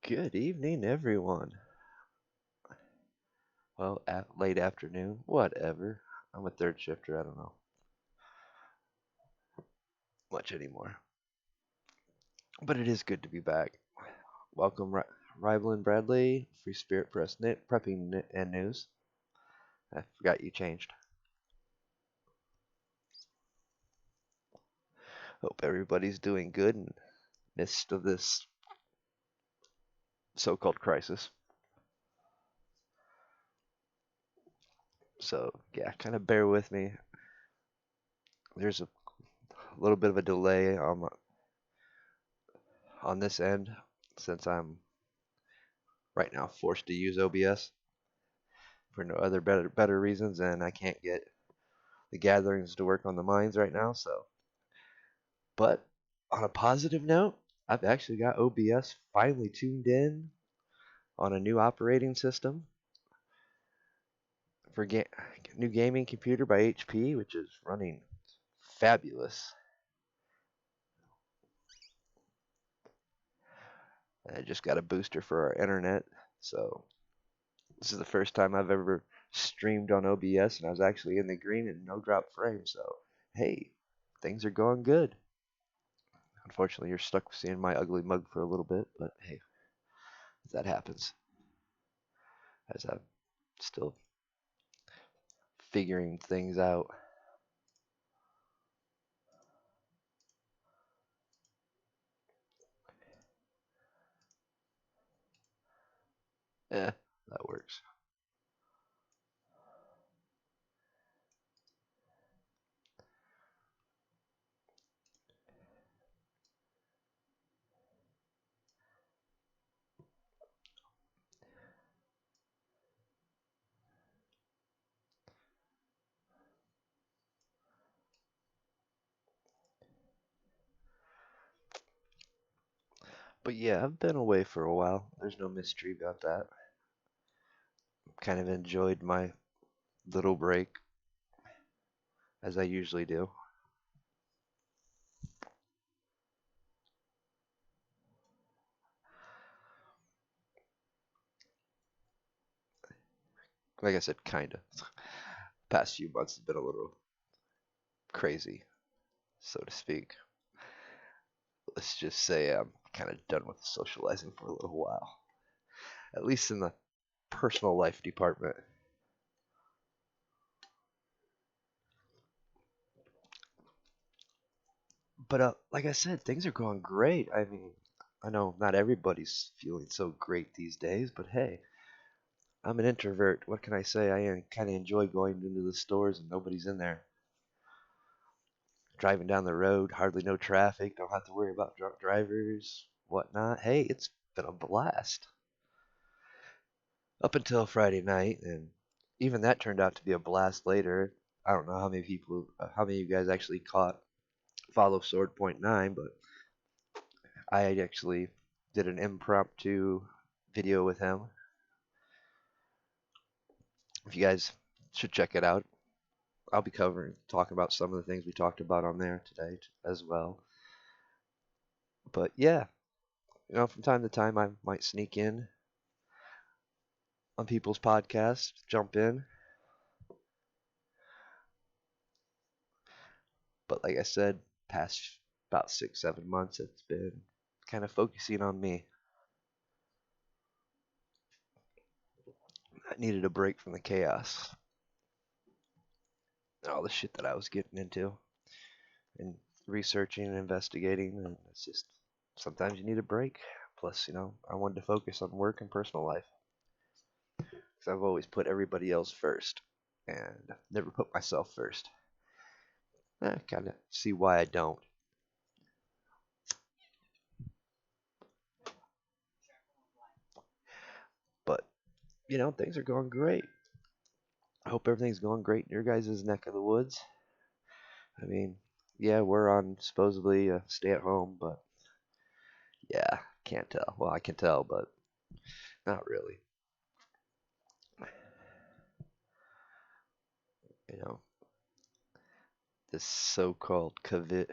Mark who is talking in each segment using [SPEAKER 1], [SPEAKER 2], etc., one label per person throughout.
[SPEAKER 1] Good evening, everyone. Well, late afternoon, whatever. I'm a third shifter. I don't know much anymore, but it is good to be back. Welcome, Rival and Bradley, Free Spirit Press, Prepping and News. I forgot you changed. Hope everybody's doing good in midst of this so-called crisis. So yeah, kind of bear with me. There's a little bit of a delay on this end since I'm right now forced to use OBS for no other better reasons, and I can't get the gatherings to work on the mines right now. So, but on a positive note, I've actually got OBS finally tuned in on a new operating system for new gaming computer by HP, which is running fabulous. I just got a booster for our internet, so this is the first time I've ever streamed on OBS, and I was actually in the green and no drop frame. So, hey, things are going good. Unfortunately, you're stuck seeing my ugly mug for a little bit, but hey, that happens. As I'm still figuring things out. Eh, that works. But yeah, I've been away for a while. There's no mystery about that. Kind of enjoyed my little break, as I usually do. Like I said, kinda. Past few months have been a little crazy, so to speak. Let's just say I'm kind of done with socializing for a little while, at least in the personal life department. But like I said, things are going great. I mean, I know not everybody's feeling so great these days, but hey, I'm an introvert. What can I say? I kind of enjoy going into the stores and nobody's in there. Driving down the road, hardly no traffic. Don't have to worry about drunk drivers, whatnot. Hey, it's been a blast up until Friday night, and even that turned out to be a blast later. I don't know how many of you guys actually caught Follow Sword Point 9, but I actually did an impromptu video with him. If you guys should check it out, I'll be talking about some of the things we talked about on there today as well. But yeah, from time to time I might sneak in on people's podcasts, jump in. But like I said, past about 6, 7 months, it's been kind of focusing on me. I needed a break from the chaos and all the shit that I was getting into and researching and investigating. And it's just sometimes you need a break. Plus, I wanted to focus on work and personal life because I've always put everybody else first and never put myself first. I kind of see why I don't. But, things are going great. I hope everything's going great in your guys' neck of the woods. I mean, yeah, we're on supposedly a stay at home, but yeah, can't tell. Well, I can tell, but not really. You know, this so-called COVID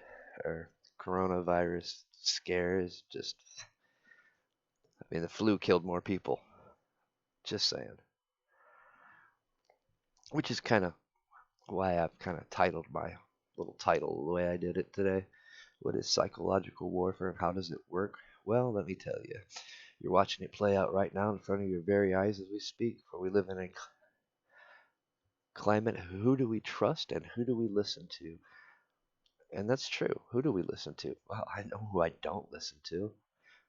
[SPEAKER 1] or coronavirus scare is just I mean, the flu killed more people. Just saying. Which is kind of why I've kind of titled my little title the way I did it today. What is psychological warfare and how does it work? Well, let me tell you. You're watching it play out right now in front of your very eyes as we speak, for we live in a climate. Who do we trust and who do we listen to? And that's true. Who do we listen to? Well, I know who I don't listen to.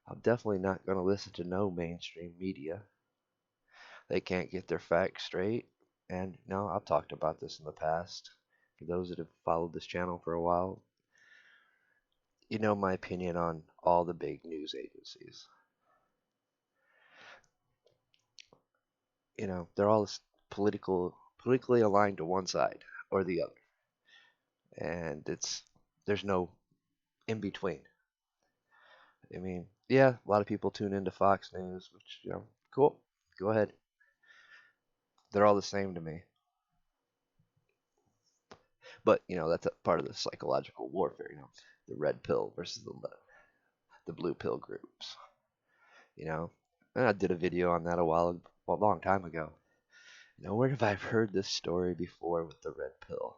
[SPEAKER 1] I'm definitely not going to listen to no mainstream media. They can't get their facts straight. And no, I've talked about this in the past. For those that have followed this channel for a while, you know my opinion on all the big news agencies. You know, they're all politically aligned to one side or the other. And there's no in between. I mean, yeah, a lot of people tune into Fox News, which, cool. Go ahead. They're all the same to me. But, that's a part of the psychological warfare, the red pill versus the blue pill groups, you know. And I did a video on that a long time ago. Where have I heard this story before with the red pill?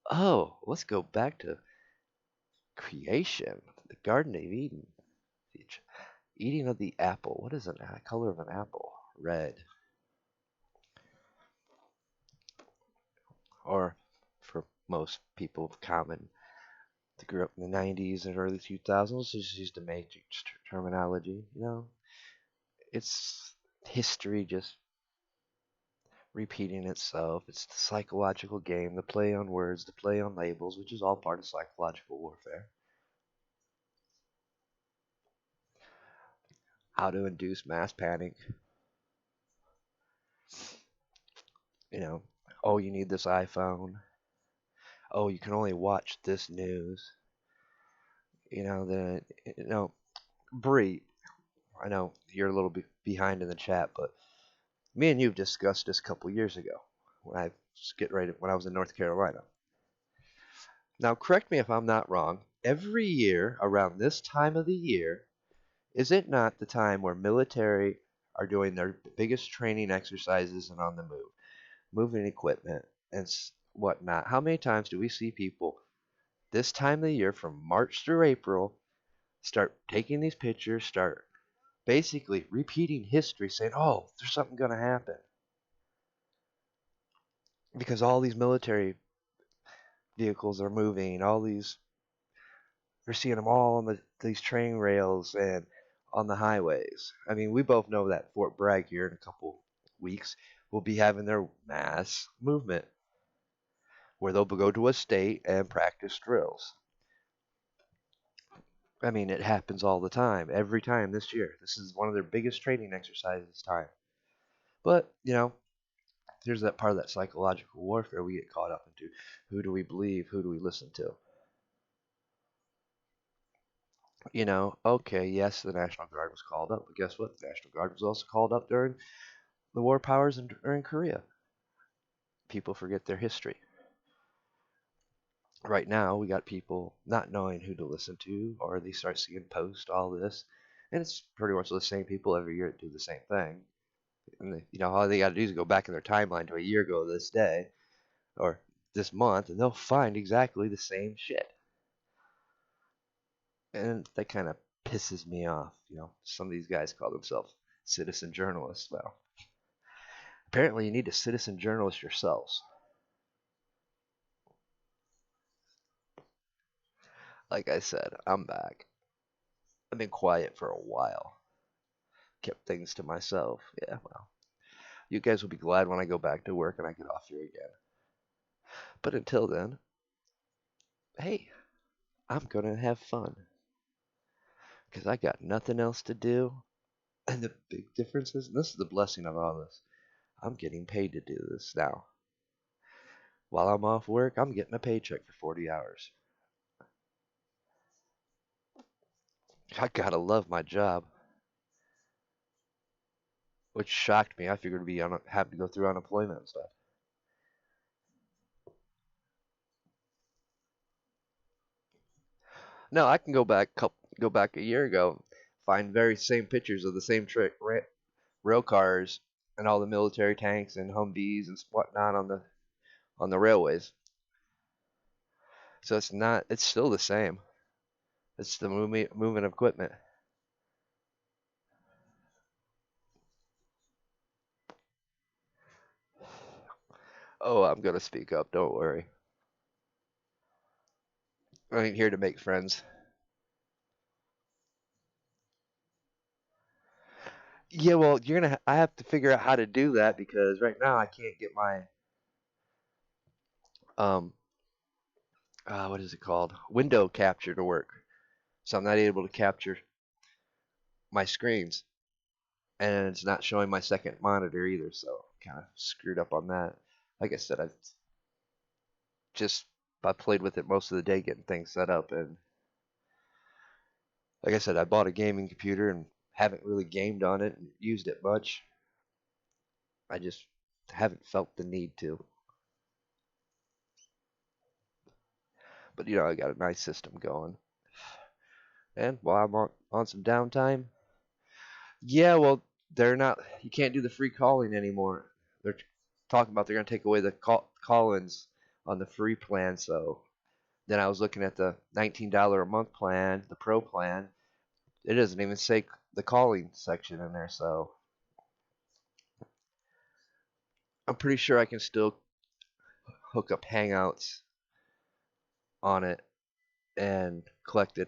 [SPEAKER 1] Oh, let's go back to creation, the Garden of Eden, the eating of the apple. What is the color of an apple? Red. Or for most people common that grew up in the 90s and early 2000s, just used the Matrix terminology. It's history just repeating itself. It's the psychological game, the play on words, the play on labels, which is all part of psychological warfare. How to induce mass panic. Oh, you need this iPhone. Oh, you can only watch this news. Bree, I know you're a little bit behind in the chat, but me and you've discussed this a couple years ago when I was in North Carolina. Now, correct me if I'm not wrong. Every year around this time of the year, is it not the time where military are doing their biggest training exercises and on the move, moving equipment and whatnot? How many times do we see people this time of the year from March through April start taking these pictures, start basically repeating history, saying, oh, there's something going to happen? Because all these military vehicles are moving, we're seeing them all on these train rails and on the highways. I mean, we both know that Fort Bragg here in a couple weeks will be having their mass movement where they'll go to a state and practice drills. I mean, it happens all the time, every time this year. This is one of their biggest training exercises this time. But, there's that part of that psychological warfare we get caught up into. Who do we believe? Who do we listen to? Okay, yes, the National Guard was called up, but guess what? The National Guard was also called up during the war powers during Korea. People forget their history. Right now, we got people not knowing who to listen to, or they start seeing post all this, and it's pretty much the same people every year that do the same thing. And all they got to do is go back in their timeline to a year ago this day, or this month, and they'll find exactly the same shit. And that kind of pisses me off. Some of these guys call themselves citizen journalists. Well, apparently you need to citizen journalist yourselves. Like I said, I'm back. I've been quiet for a while. Kept things to myself. Yeah, well, you guys will be glad when I go back to work and I get off here again. But until then, hey, I'm going to have fun. Because I got nothing else to do. And the big difference is, and this is the blessing of all this, I'm getting paid to do this now. While I'm off work, I'm getting a paycheck for 40 hours. I gotta love my job. Which shocked me. I figured to be have to go through unemployment and stuff. No, I can go back a year ago. find very same pictures of the same rail cars and all the military tanks and Humvees and whatnot on the railways. So it's still the same. It's the movement of equipment. Oh, I'm gonna speak up. Don't worry. I ain't here to make friends. Yeah, well, I have to figure out how to do that because right now I can't get my um what is it called? Window capture to work. So I'm not able to capture my screens, and it's not showing my second monitor either. So kind of screwed up on that. Like I said, just I played with it most of the day getting things set up, and like I said, I bought a gaming computer and haven't really gamed on it and used it much. I just haven't felt the need to. But I got a nice system going. And while I'm on some downtime, yeah, well, they're not. You can't do the free calling anymore. They're talking about they're going to take away the call-ins on the free plan. So then I was looking at the $19 a month plan, the pro plan. It doesn't even say the calling section in there. So I'm pretty sure I can still hook up Hangouts on it and collect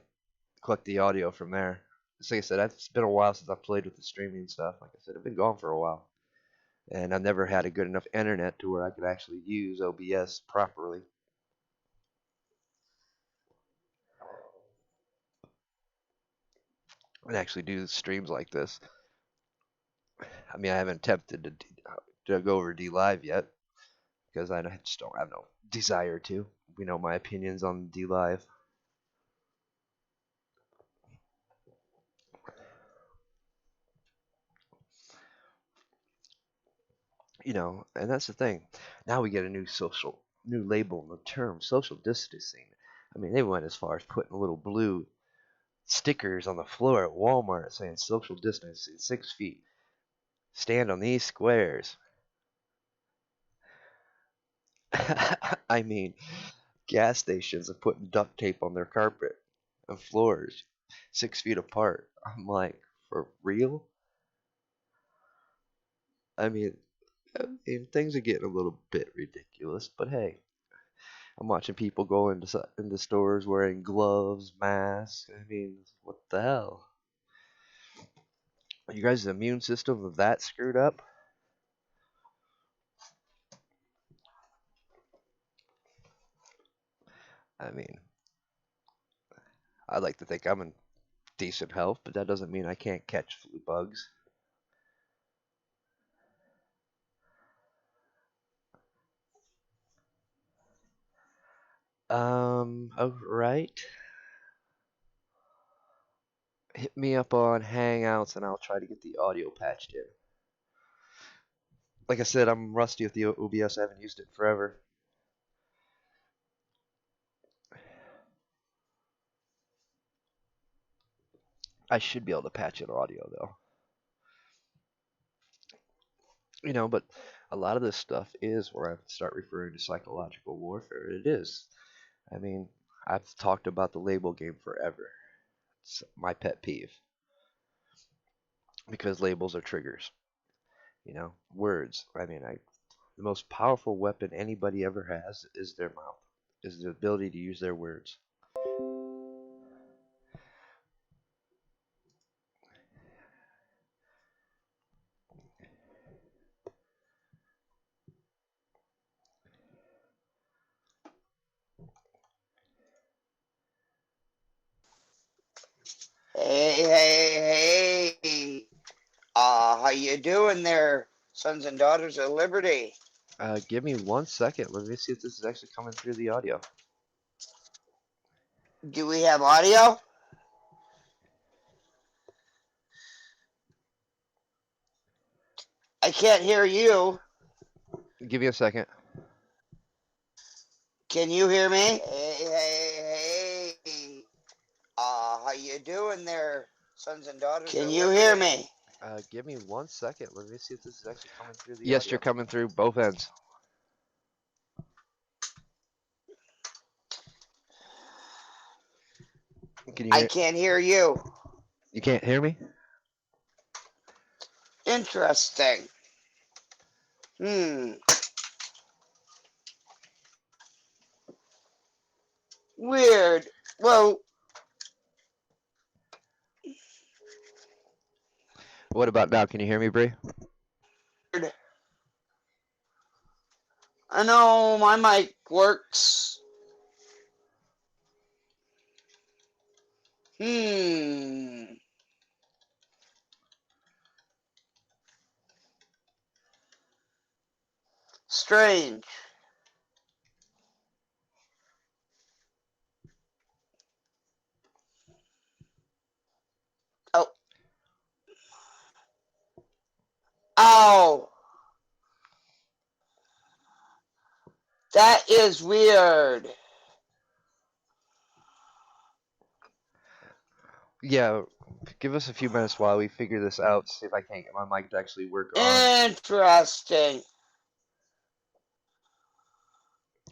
[SPEAKER 1] the audio from there. Just like I said, it's been a while since I've played with the streaming stuff. Like I said, I've been gone for a while. And I've never had a good enough internet to where I could actually use OBS properly. And actually do streams like this. I mean, I haven't attempted to go over DLive yet because I just don't have no desire to. We know my opinions on DLive. And that's the thing. Now we get a new label in the term, social distancing. I mean, they went as far as putting little blue stickers on the floor at Walmart saying social distancing 6 feet. Stand on these squares. I mean, gas stations are putting duct tape on their carpet and floors 6 feet apart. I'm like, for real? I mean, things are getting a little bit ridiculous, but hey, I'm watching people go into stores wearing gloves, masks. I mean, what the hell? Are you guys' immune system that screwed up? I mean, I'd like to think I'm in decent health, but that doesn't mean I can't catch flu bugs. Alright. Hit me up on Hangouts and I'll try to get the audio patched in. Like I said, I'm rusty with the OBS. I haven't used it forever. I should be able to patch in audio though. But a lot of this stuff is where I start referring to psychological warfare. It is. I mean, I've talked about the label game forever. It's my pet peeve. Because labels are triggers. Words. I mean, the most powerful weapon anybody ever has is their mouth, is the ability to use their words.
[SPEAKER 2] Hey. How you doing there, sons and daughters of liberty?
[SPEAKER 1] Give me 1 second. Let me see if this is actually coming through the audio.
[SPEAKER 2] Do we have audio? I can't hear you.
[SPEAKER 1] Give me a second.
[SPEAKER 2] Can you hear me? Hey. How you doing there, Sons and daughters. Can you hear me?
[SPEAKER 1] Give me 1 second. Let me see if this is actually coming through the
[SPEAKER 3] Yes,
[SPEAKER 1] audio.
[SPEAKER 3] you're coming through both ends.
[SPEAKER 1] Can you
[SPEAKER 2] I
[SPEAKER 1] hear?
[SPEAKER 2] can't hear you.
[SPEAKER 1] You can't hear me?
[SPEAKER 2] Interesting. Weird. Well,
[SPEAKER 1] What about now? Can you hear me, Bree?
[SPEAKER 2] I know my mic works. Strange. Oh. Ow. That is weird.
[SPEAKER 1] Yeah. Give us a few minutes while we figure this out. See if I can't get my mic to actually work on.
[SPEAKER 2] Interesting.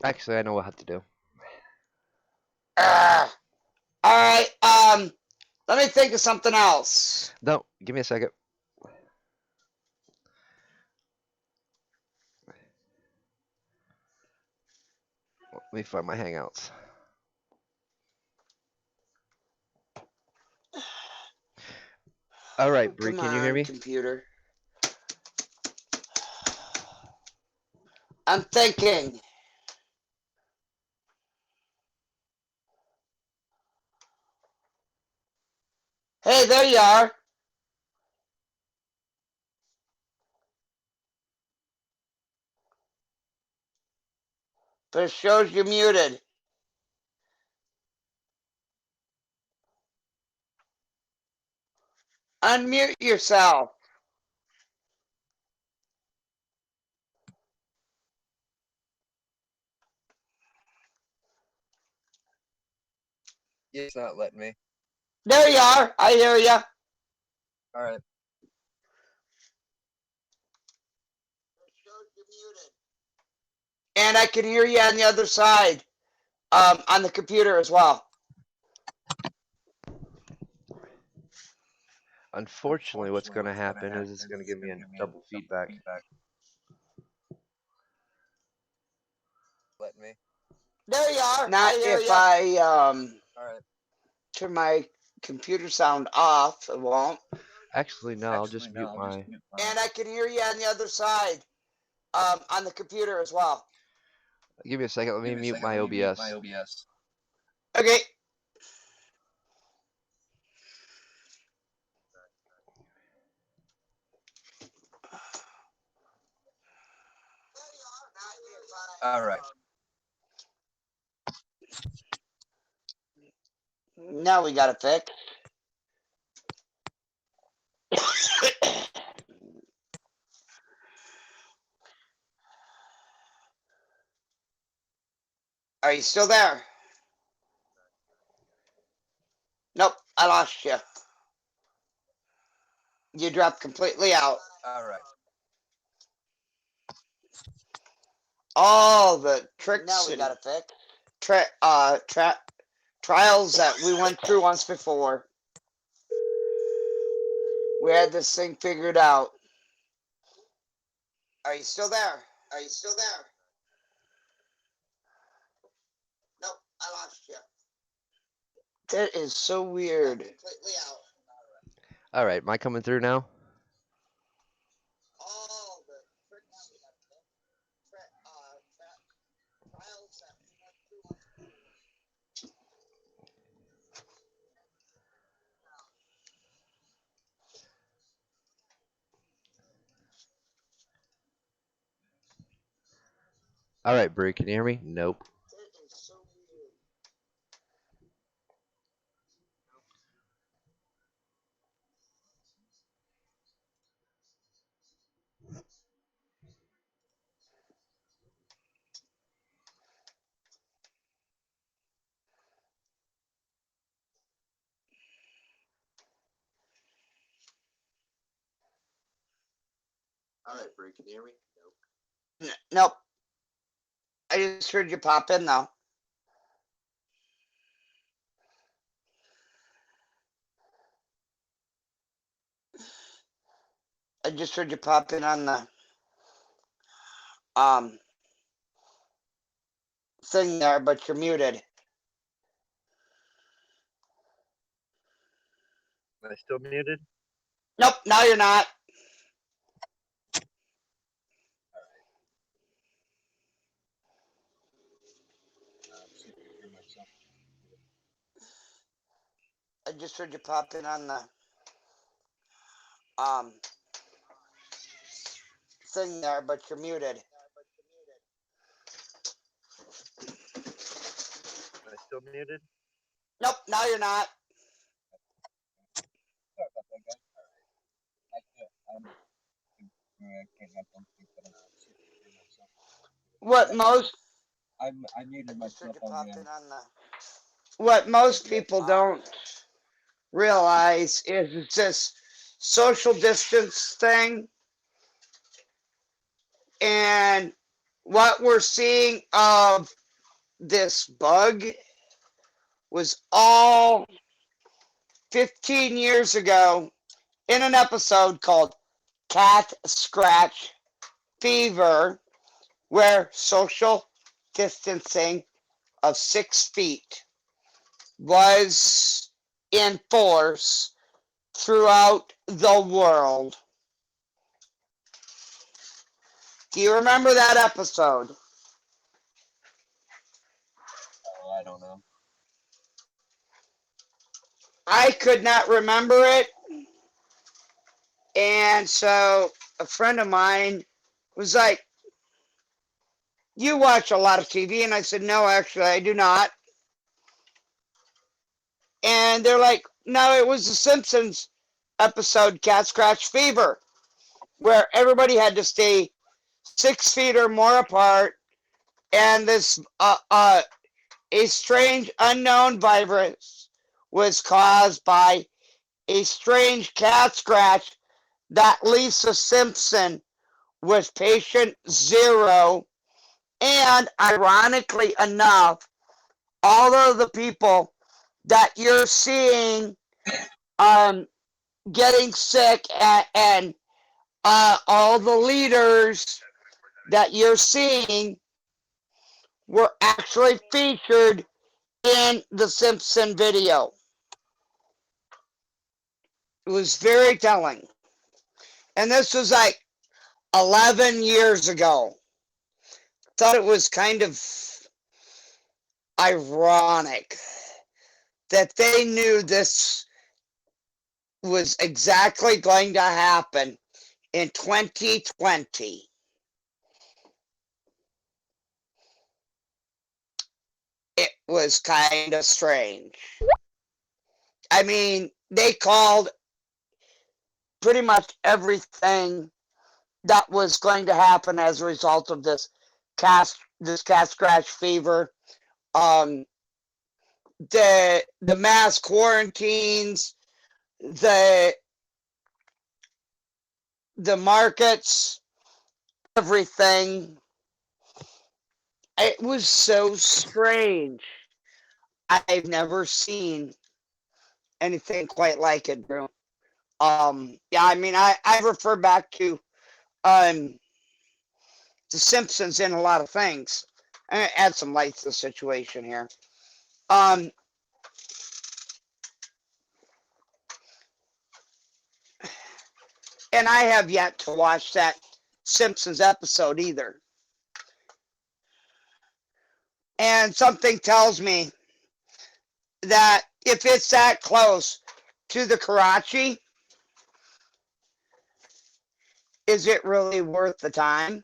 [SPEAKER 1] Actually, I know what to do.
[SPEAKER 2] All right. Let me think of something else.
[SPEAKER 1] No, give me a second. Let me find my Hangouts. All right, Bree, can you hear me?
[SPEAKER 2] Computer. I'm thinking. Hey, there you are. But it shows you're muted. Unmute yourself.
[SPEAKER 3] It's not letting me.
[SPEAKER 2] There you are. I hear you.
[SPEAKER 3] All right.
[SPEAKER 2] And I can hear you on the other side, on the computer as well.
[SPEAKER 1] Unfortunately, what's going to happen is it's going to give me a double feedback.
[SPEAKER 3] Let me.
[SPEAKER 2] There you are. Not if I
[SPEAKER 3] All right.
[SPEAKER 2] turn my computer sound off. It won't.
[SPEAKER 1] Actually, no, I'll just mute my...
[SPEAKER 2] And I can hear you on the other side, on the computer as well.
[SPEAKER 1] Give me a second. Let me mute my OBS.
[SPEAKER 2] Okay.
[SPEAKER 3] All right.
[SPEAKER 2] Now we got it fixed. Are you still there? Nope, I lost you. You dropped completely out.
[SPEAKER 3] All right.
[SPEAKER 2] All the tricks now we got it fixed. Trials that we went through once before. We had this thing figured out. Are you still there? Are you still there? Nope, I lost you. That is so weird. Completely out.
[SPEAKER 1] All right, am I coming through now?
[SPEAKER 2] All the tricks, trials that we went through.
[SPEAKER 1] All right, Bree, can you hear me? Nope.
[SPEAKER 2] That is so weird. All right, Bree, can you hear me? Nope. I just heard you pop in though. I just heard you pop in on the thing there, but you're muted.
[SPEAKER 3] Am I still muted?
[SPEAKER 2] Nope, now you're not. I just heard you pop in on the thing there, but you're muted.
[SPEAKER 3] Am I still muted?
[SPEAKER 2] Nope, now you're not.
[SPEAKER 3] Sorry about that, guys. I can't have them think that I'm hear myself.
[SPEAKER 2] What most
[SPEAKER 3] I muted myself on the
[SPEAKER 2] what most people don't realize is this social distance thing, and what we're seeing of this bug was all 15 years ago in an episode called Cat Scratch Fever, where social distancing of 6 feet was in force throughout the world. Do you remember that episode?
[SPEAKER 3] Oh, I don't know.
[SPEAKER 2] I could not remember it. And so a friend of mine was like, "You watch a lot of TV?" And I said, "No, actually, I do not." And they're like, "No, it was the Simpsons episode, Cat Scratch Fever, where everybody had to stay 6 feet or more apart. And this, a strange unknown virus was caused by a strange cat scratch that Lisa Simpson was patient zero. And ironically enough, all of the people that you're seeing getting sick and all the leaders that you're seeing were actually featured in the Simpson video. It was very telling. And this was like 11 years ago. Thought it was kind of ironic that they knew this was exactly going to happen in 2020. It was kind of strange. I mean, they called pretty much everything that was going to happen as a result of this cat scratch fever. The mass quarantines, the markets, everything. It was so strange. I've never seen anything quite like it, bro. Yeah, I mean, I refer back to The Simpsons in a lot of things. I'm gonna add some light to the situation here. And I have yet to watch that Simpsons episode either. And something tells me that if it's that close to the Karachi, is it really worth the time?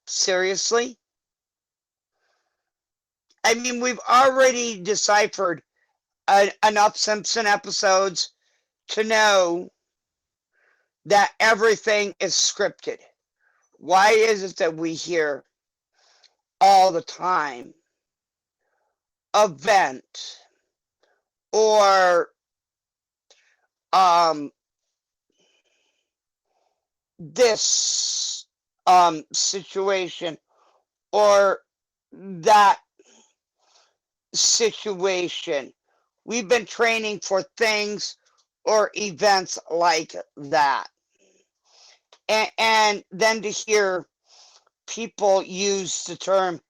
[SPEAKER 2] Seriously? I mean, we've already deciphered enough Simpson episodes to know that everything is scripted. Why is it that we hear all the time event or this situation or that situation. We've been training for things or events like that. And then to hear people use the term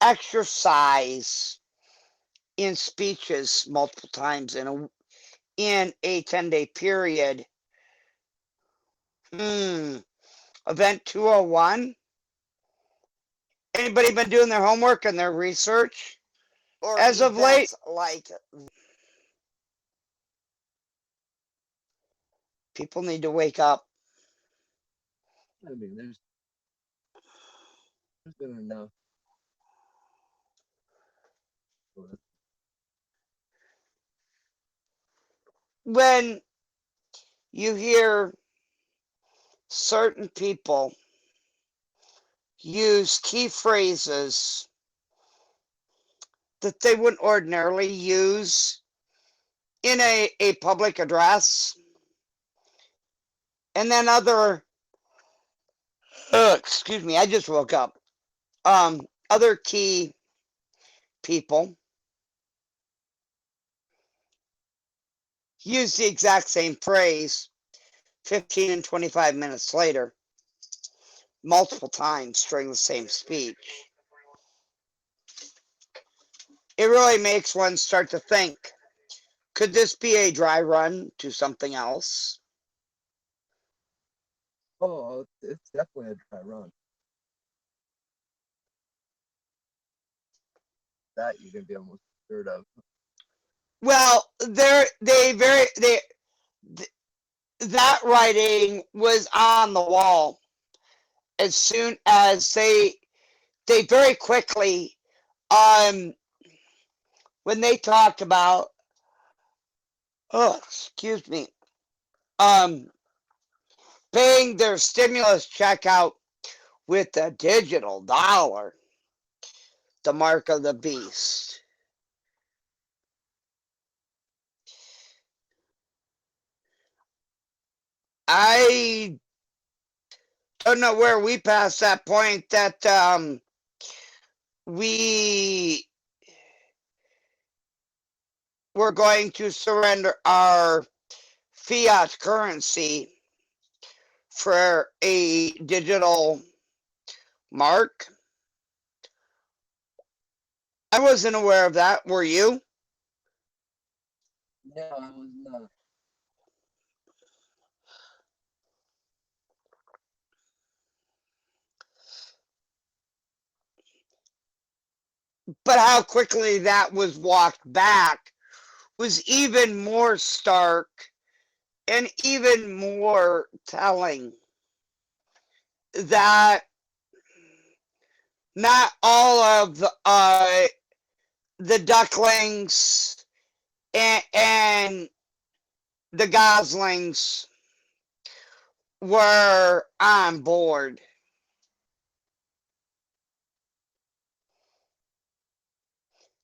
[SPEAKER 2] exercise in speeches multiple times in a 10-day period. Event 201. Anybody been doing their homework and their research? Or as of late, like people need to wake up.
[SPEAKER 3] I mean, there's been enough.
[SPEAKER 2] When you hear certain people use key phrases that they wouldn't ordinarily use in a public address, and then excuse me, I just woke up. Other key people use the exact same phrase 15 and 25 minutes later, multiple times during the same speech. It really makes one start to think, could this be a dry run to something else?
[SPEAKER 3] Oh, it's definitely a dry run. That you can be almost scared of.
[SPEAKER 2] Well, that writing was on the wall as soon as they very quickly, when they talked about, excuse me, paying their stimulus check out with the digital dollar, the mark of the beast. I don't know where we passed that point that we were going to surrender our fiat currency for a digital mark. I wasn't aware of that. Were you?
[SPEAKER 3] No, I was not.
[SPEAKER 2] But how quickly that was walked back was even more stark and even more telling that not all of the ducklings and the goslings were on board.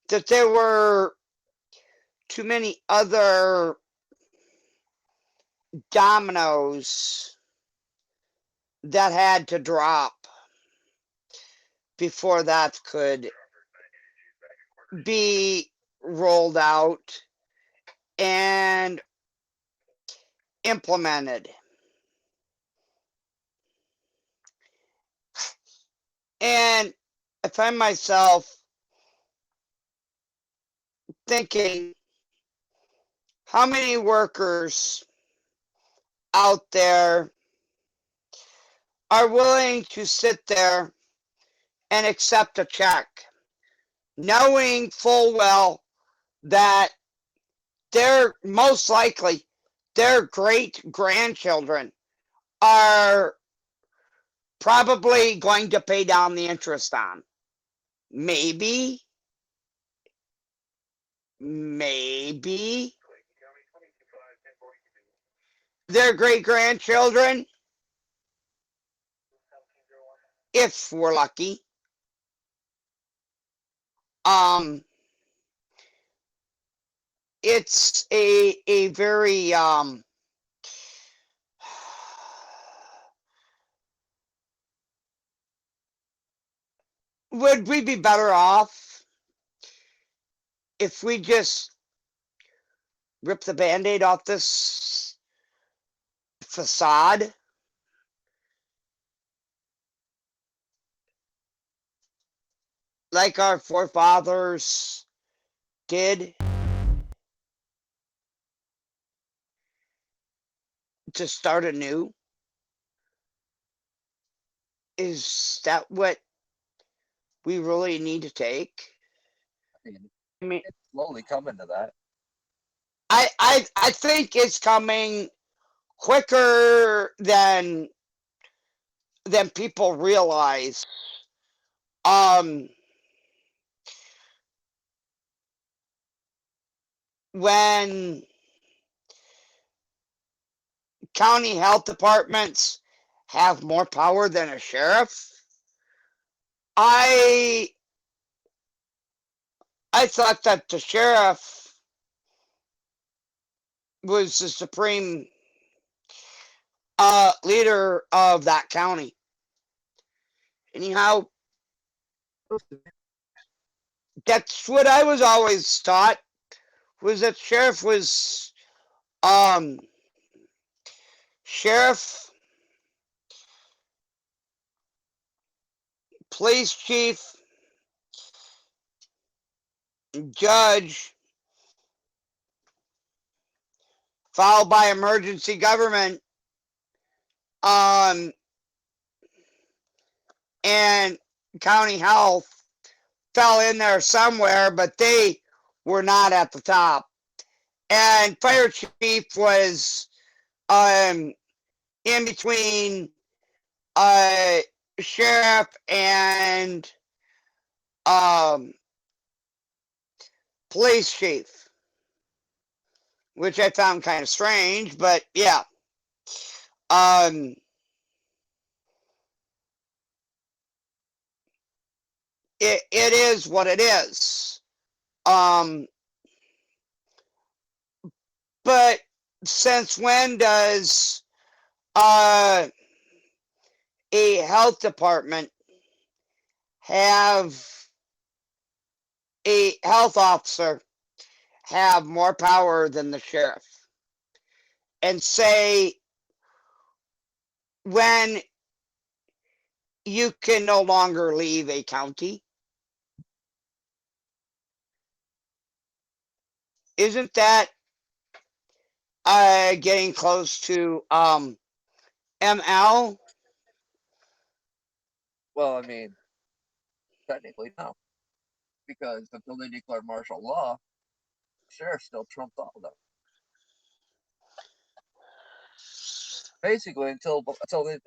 [SPEAKER 2] That there were too many other dominoes that had to drop before that could be rolled out and implemented. And I find myself thinking, how many workers out there are willing to sit there and accept a check, knowing full well that they're most likely their great grandchildren are probably going to pay down the interest on. Maybe their great grandchildren, if we're lucky. It's a very would we be better off if we just rip the Band-Aid off this facade? Like our forefathers did to start anew? Is that what we really need to take?
[SPEAKER 3] I mean,
[SPEAKER 2] I mean,
[SPEAKER 3] it's slowly coming to that.
[SPEAKER 2] I think it's coming quicker than people realize. When county health departments have more power than a sheriff, I thought that the sheriff was the supreme leader of that county. Anyhow, that's what I was always taught, was that sheriff was sheriff, police chief, judge, followed by emergency government, and county health fell in there somewhere, but they were not at the top. And fire chief was in between sheriff and police chief, which I found kind of strange, but yeah. It is what it is. But since when does a health department have a health officer have more power than the sheriff? And say when you can no longer leave a county? Isn't that getting close to ML?
[SPEAKER 3] Well, I mean, technically no, because until they declare martial law, sheriff still trumps all of them. Basically, until they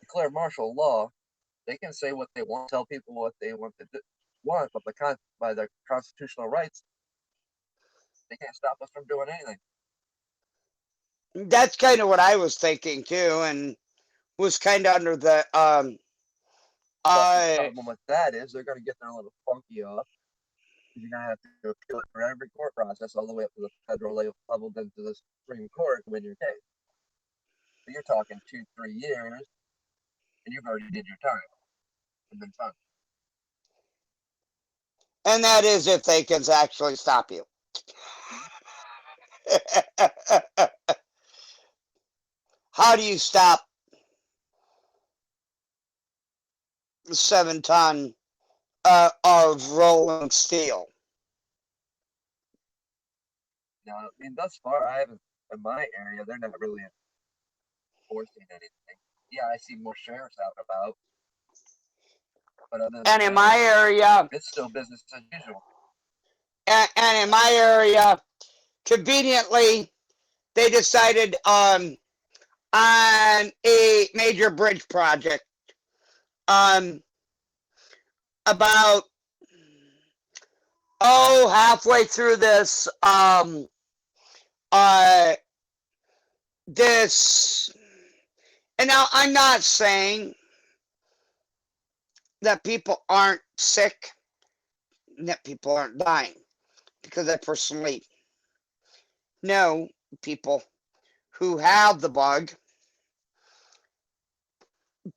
[SPEAKER 3] declare martial law, they can say what they want, tell people what they want to do, but by their constitutional rights, they can't stop us from doing anything.
[SPEAKER 2] That's kind of what I was thinking too, and was kind of under the
[SPEAKER 3] The problem with that is they're going to get their little funky off. You're going to have to appeal it for every court process all the way up to the federal level, then to the Supreme Court to win your case. So you're talking 2-3 years, and you've already did your time and been fun.
[SPEAKER 2] and that is if they can actually stop you. How do you stop 7 ton of rolling steel?
[SPEAKER 3] Now, I mean, thus far, I haven't, in my area, they're not really enforcing anything. Yeah, I see more sheriffs out and about. But other than
[SPEAKER 2] And in
[SPEAKER 3] that,
[SPEAKER 2] my area,
[SPEAKER 3] it's still business as usual.
[SPEAKER 2] and in my area, conveniently, they decided on a major bridge project about halfway through this this, and now I'm not saying that people aren't sick, that people aren't dying, because I personally know people who have the bug,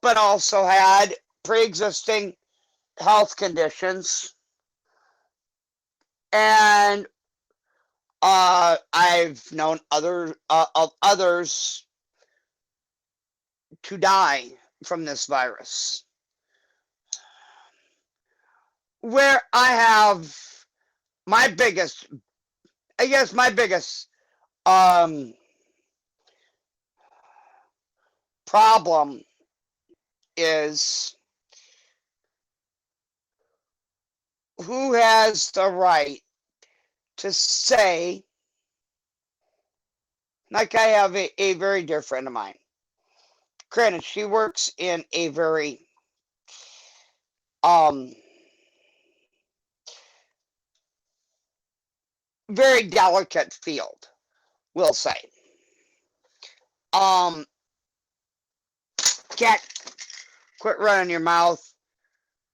[SPEAKER 2] but also had pre-existing health conditions, and I've known of others to die from this virus. Where I have my biggest, problem is who has the right to say, like I have a very dear friend of mine. Granted, she works in a very very delicate field, we'll say. Cat, quit running your mouth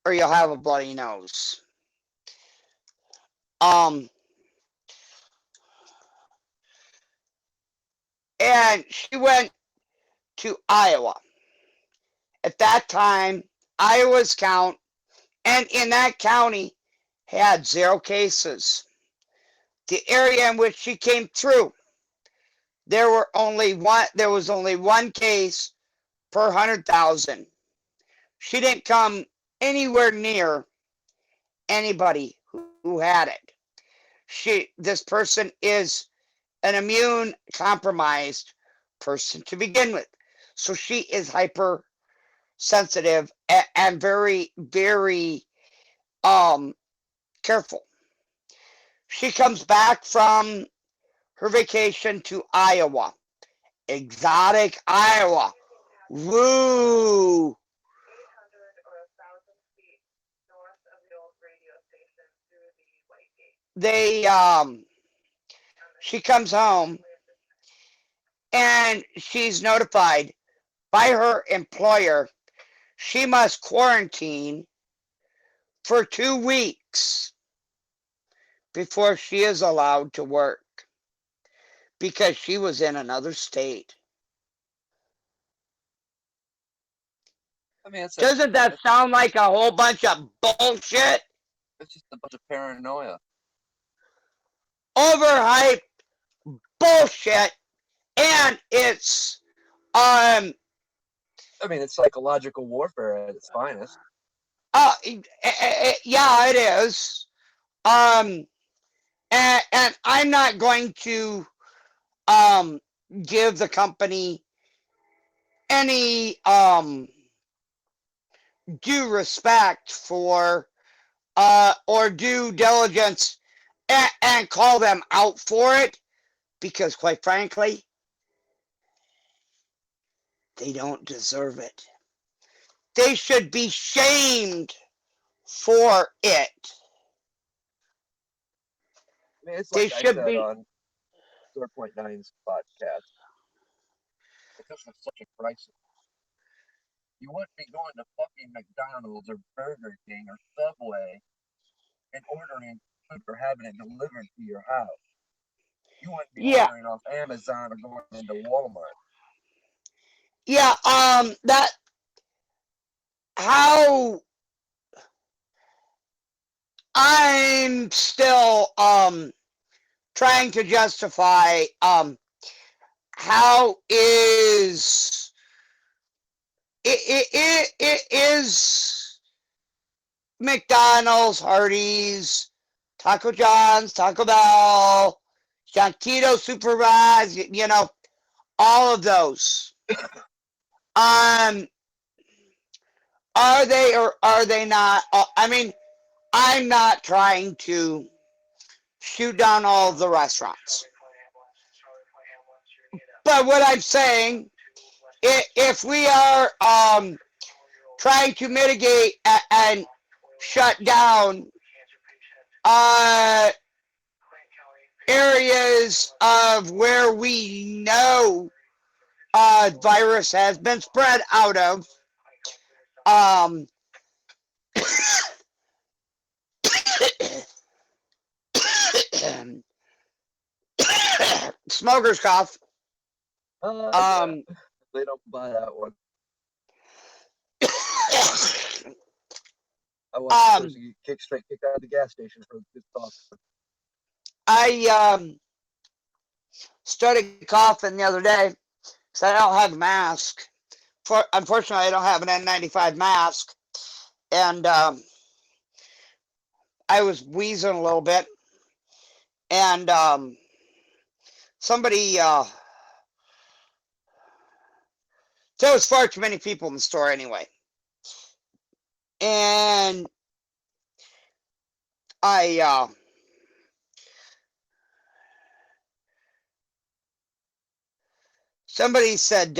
[SPEAKER 2] or you'll have a bloody nose. And she went to Iowa. At that time, Iowa's count, and in that county, had 0 cases. The area in which she came through, there was only one case per 100,000. She didn't come anywhere near anybody who had it. This person is an immune compromised person to begin with. So she is hypersensitive and very, very careful. She comes back from her vacation to Iowa. Exotic Iowa. Woo! She comes home and she's notified by her employer she must quarantine for 2 weeks before she is allowed to work because she was in another state.
[SPEAKER 3] I mean,
[SPEAKER 2] doesn't that sound like a whole bunch of bullshit?
[SPEAKER 3] It's just a bunch of paranoia.
[SPEAKER 2] Overhyped bullshit, and it's
[SPEAKER 3] I mean, it's psychological warfare at its finest.
[SPEAKER 2] Yeah, it is. And I'm not going to give the company any due respect for or due diligence and call them out for it, because quite frankly, they don't deserve it. They should be shamed for it.
[SPEAKER 3] I mean, it's like I said on 4.9's podcast. Because of such a crisis, you wouldn't be going to fucking McDonald's or Burger King or Subway and ordering food or having it delivered to your house. You wouldn't be ordering off Amazon or going into Walmart.
[SPEAKER 2] Yeah, how I'm still trying to justify how is it is McDonald's, Hardee's, Taco John's, Taco Bell, Yankito Supervised, all of those. Are they or are they not? I mean, I'm not trying to shoot down all of the restaurants. But what I'm saying, if we are trying to mitigate and shut down areas of where we know virus has been spread out of, smoker's cough.
[SPEAKER 3] They don't buy that one. I watched the
[SPEAKER 2] Um,
[SPEAKER 3] person get kicked out of the gas station for this talk.
[SPEAKER 2] I started coughing the other day because I don't have a mask. Unfortunately, I don't have an N95 mask, and I was wheezing a little bit, and somebody there was far too many people in the store anyway, and I somebody said,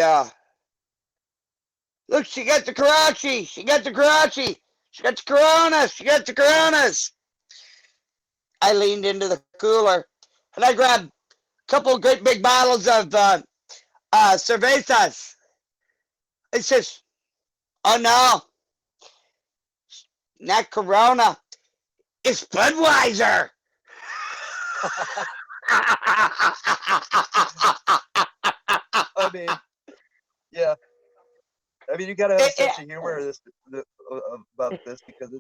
[SPEAKER 2] "Look, she got the Karachi. She got the Karachi. She got the Coronas. She got the Coronas." I leaned into the cooler and I grabbed a couple of great big bottles of cervezas. It says, "Oh no, not Corona. It's Budweiser."
[SPEAKER 3] I mean, yeah. I mean, you gotta have a sense of humor about this because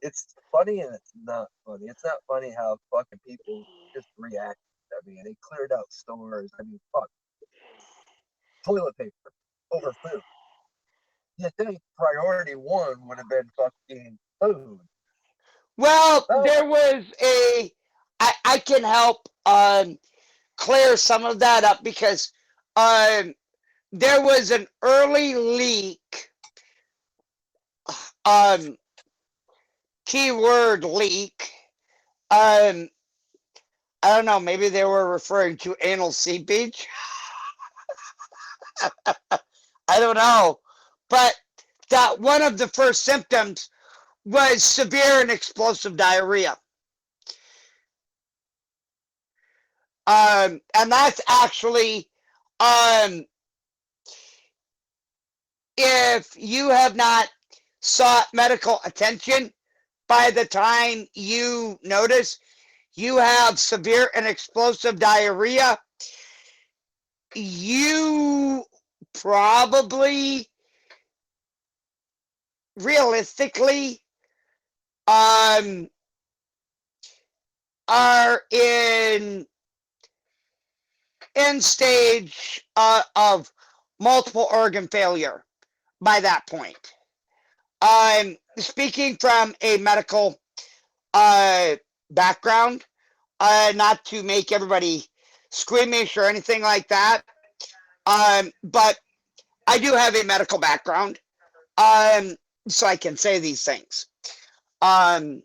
[SPEAKER 3] it's funny and it's not funny. It's not funny how fucking people just react. I mean, they cleared out stores. I mean, fuck. Toilet paper over food. You think priority one would have been fucking food?
[SPEAKER 2] Well,
[SPEAKER 3] No.
[SPEAKER 2] there was I can help clear some of that up because there was an early leak, keyword leak. I don't know, maybe they were referring to anal seepage. I don't know. But that one of the first symptoms was severe and explosive diarrhea. And that's actually, if you have not sought medical attention by the time you notice you have severe and explosive diarrhea, you probably realistically are in end stage of multiple organ failure by that point. Speaking from a medical background, not to make everybody squeamish or anything like that, but I do have a medical background, so I can say these things. Oh,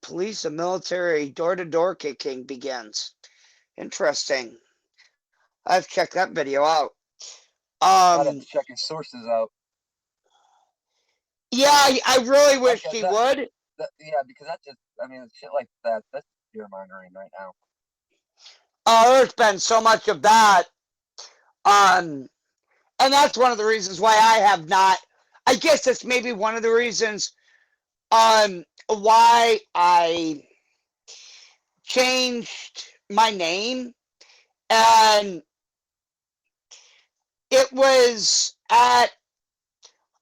[SPEAKER 2] police and military door-to-door kicking begins. Interesting. I've checked that video out.
[SPEAKER 3] I'd have to check his sources out.
[SPEAKER 2] Yeah, I really wish he would.
[SPEAKER 3] Yeah, because that's just, I mean, shit like that's fear mongering right now.
[SPEAKER 2] There's been so much of that. And that's one of the reasons why I have not, I guess that's maybe one of the reasons why I changed my name. And it was at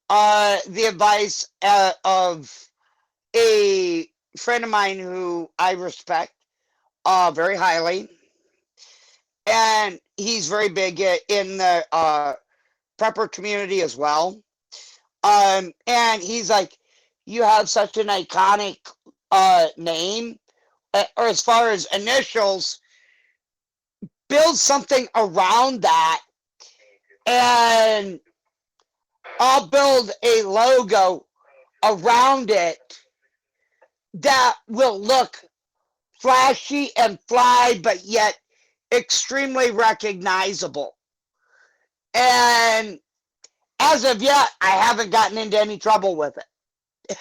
[SPEAKER 2] the advice of a friend of mine who I respect very highly. And he's very big in the prepper community as well. And he's like, you have such an iconic name, or as far as initials, build something around that, and I'll build a logo around it that will look flashy and fly, but yet extremely recognizable. And as of yet, I haven't gotten into any trouble with it.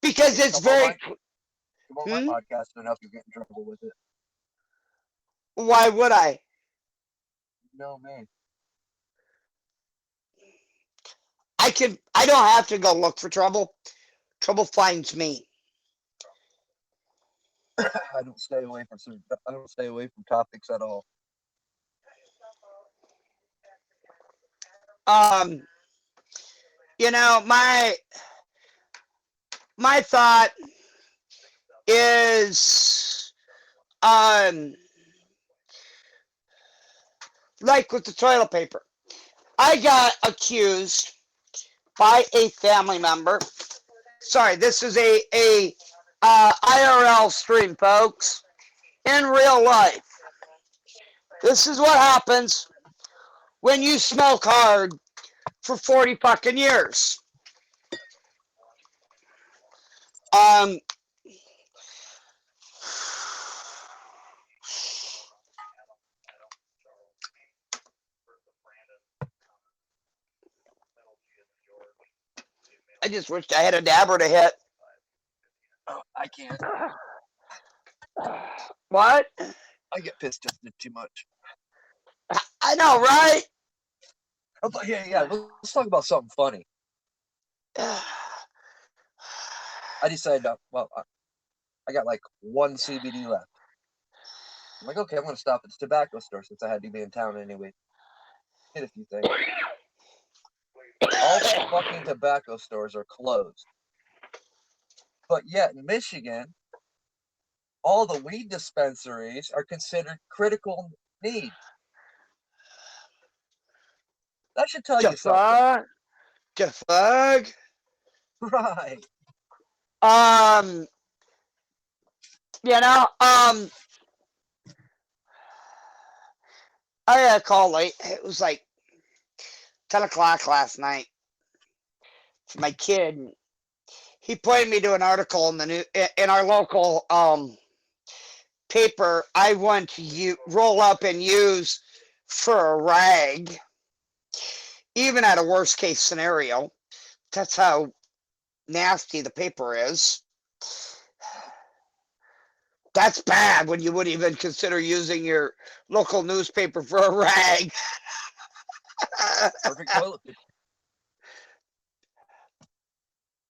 [SPEAKER 2] Because it's very...
[SPEAKER 3] Come on my podcast enough to get in trouble with it.
[SPEAKER 2] Why would I?
[SPEAKER 3] No, man.
[SPEAKER 2] I don't have to go look for trouble. Trouble finds me.
[SPEAKER 3] I don't stay away from topics at all.
[SPEAKER 2] you know, my thought is, like with the toilet paper, I got accused by a family member. Sorry, this is a IRL stream, folks. In real life, this is what happens when you smoke hard for 40 fucking years. I just wished I had a dabber to hit.
[SPEAKER 3] Oh, I can't.
[SPEAKER 2] What?
[SPEAKER 3] I get pissed at it too much.
[SPEAKER 2] I know, right?
[SPEAKER 3] Yeah. Let's talk about something funny. I decided, well, I got like one CBD left. I'm like, okay, I'm going to stop at the tobacco store since I had to be in town anyway. Hit a few things. All the fucking tobacco stores are closed. But yet in Michigan, all the weed dispensaries are considered critical need. That should tell you something.
[SPEAKER 2] The fuck?
[SPEAKER 3] Right.
[SPEAKER 2] You know, I got a call late. It was like 10 o'clock last night for my kid. He pointed me to an article in our local paper I want to roll up and use for a rag, even at a worst case scenario. That's how nasty the paper is. That's bad when you wouldn't even consider using your local newspaper for a rag.
[SPEAKER 3] Perfect toilet paper.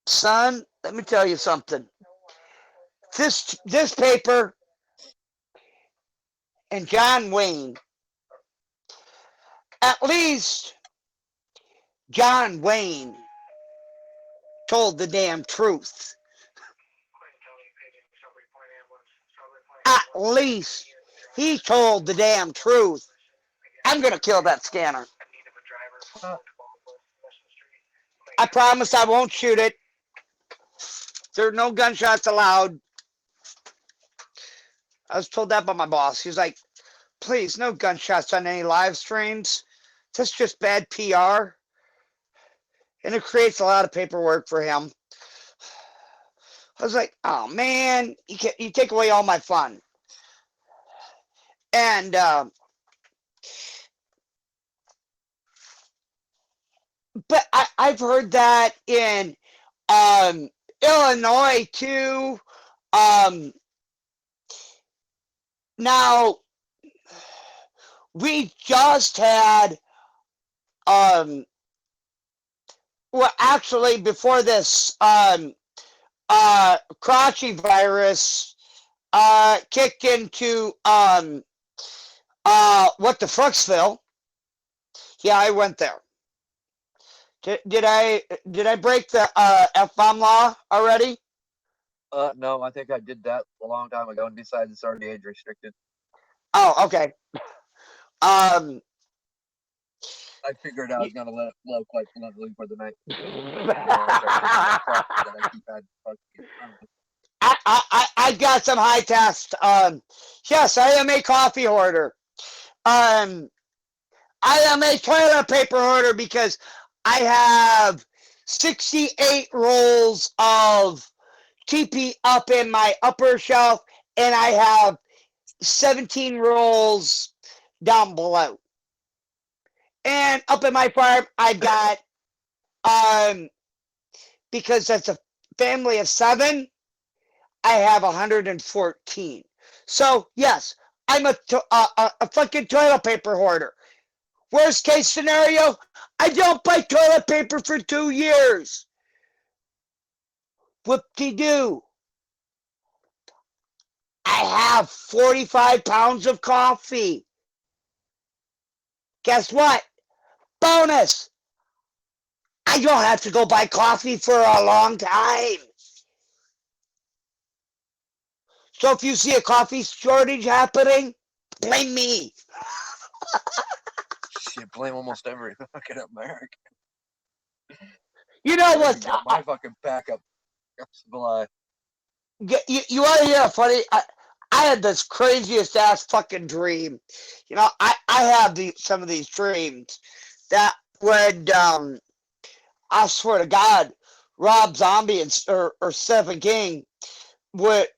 [SPEAKER 2] Son, let me tell you something. This paper and John Wayne, at least John Wayne told the damn truth. At least he told the damn truth. I'm going to kill that scanner. I promise I won't shoot it. There are no gunshots allowed. I was told that by my boss. He's like, please, no gunshots on any live streams. That's just bad PR. And it creates a lot of paperwork for him. I was like, oh man, you take away all my fun. And but I've heard that in Illinois too. Now we just had well, actually before this crotchy virus kicked into what the Fucksville. Yeah, I went there. Did I break the F-bomb law already?
[SPEAKER 3] No, I think I did that a long time ago and decided it's already age restricted.
[SPEAKER 2] Oh, okay.
[SPEAKER 3] I figured I was gonna let it flow quite bluntly for the night.
[SPEAKER 2] I got some high test. Yes, I am a coffee hoarder. I am a toilet paper hoarder because I have 68 rolls of TP up in my upper shelf, and I have 17 rolls down below. And up in my farm, I got, because that's a family of 7, I have 114. So, yes, I'm a fucking toilet paper hoarder. Worst case scenario, I don't buy toilet paper for 2 years. Whoop-de-doo. I have 45 pounds of coffee. Guess what? Bonus. I don't have to go buy coffee for a long time. So if you see a coffee shortage happening, blame me.
[SPEAKER 3] Shit, blame almost every fucking American.
[SPEAKER 2] You know
[SPEAKER 3] I
[SPEAKER 2] what?
[SPEAKER 3] got my fucking backup supply.
[SPEAKER 2] You want to hear a funny? I had this craziest ass fucking dream. You know, I have some of these dreams that would, I swear to God, Rob Zombie or Stephen King would,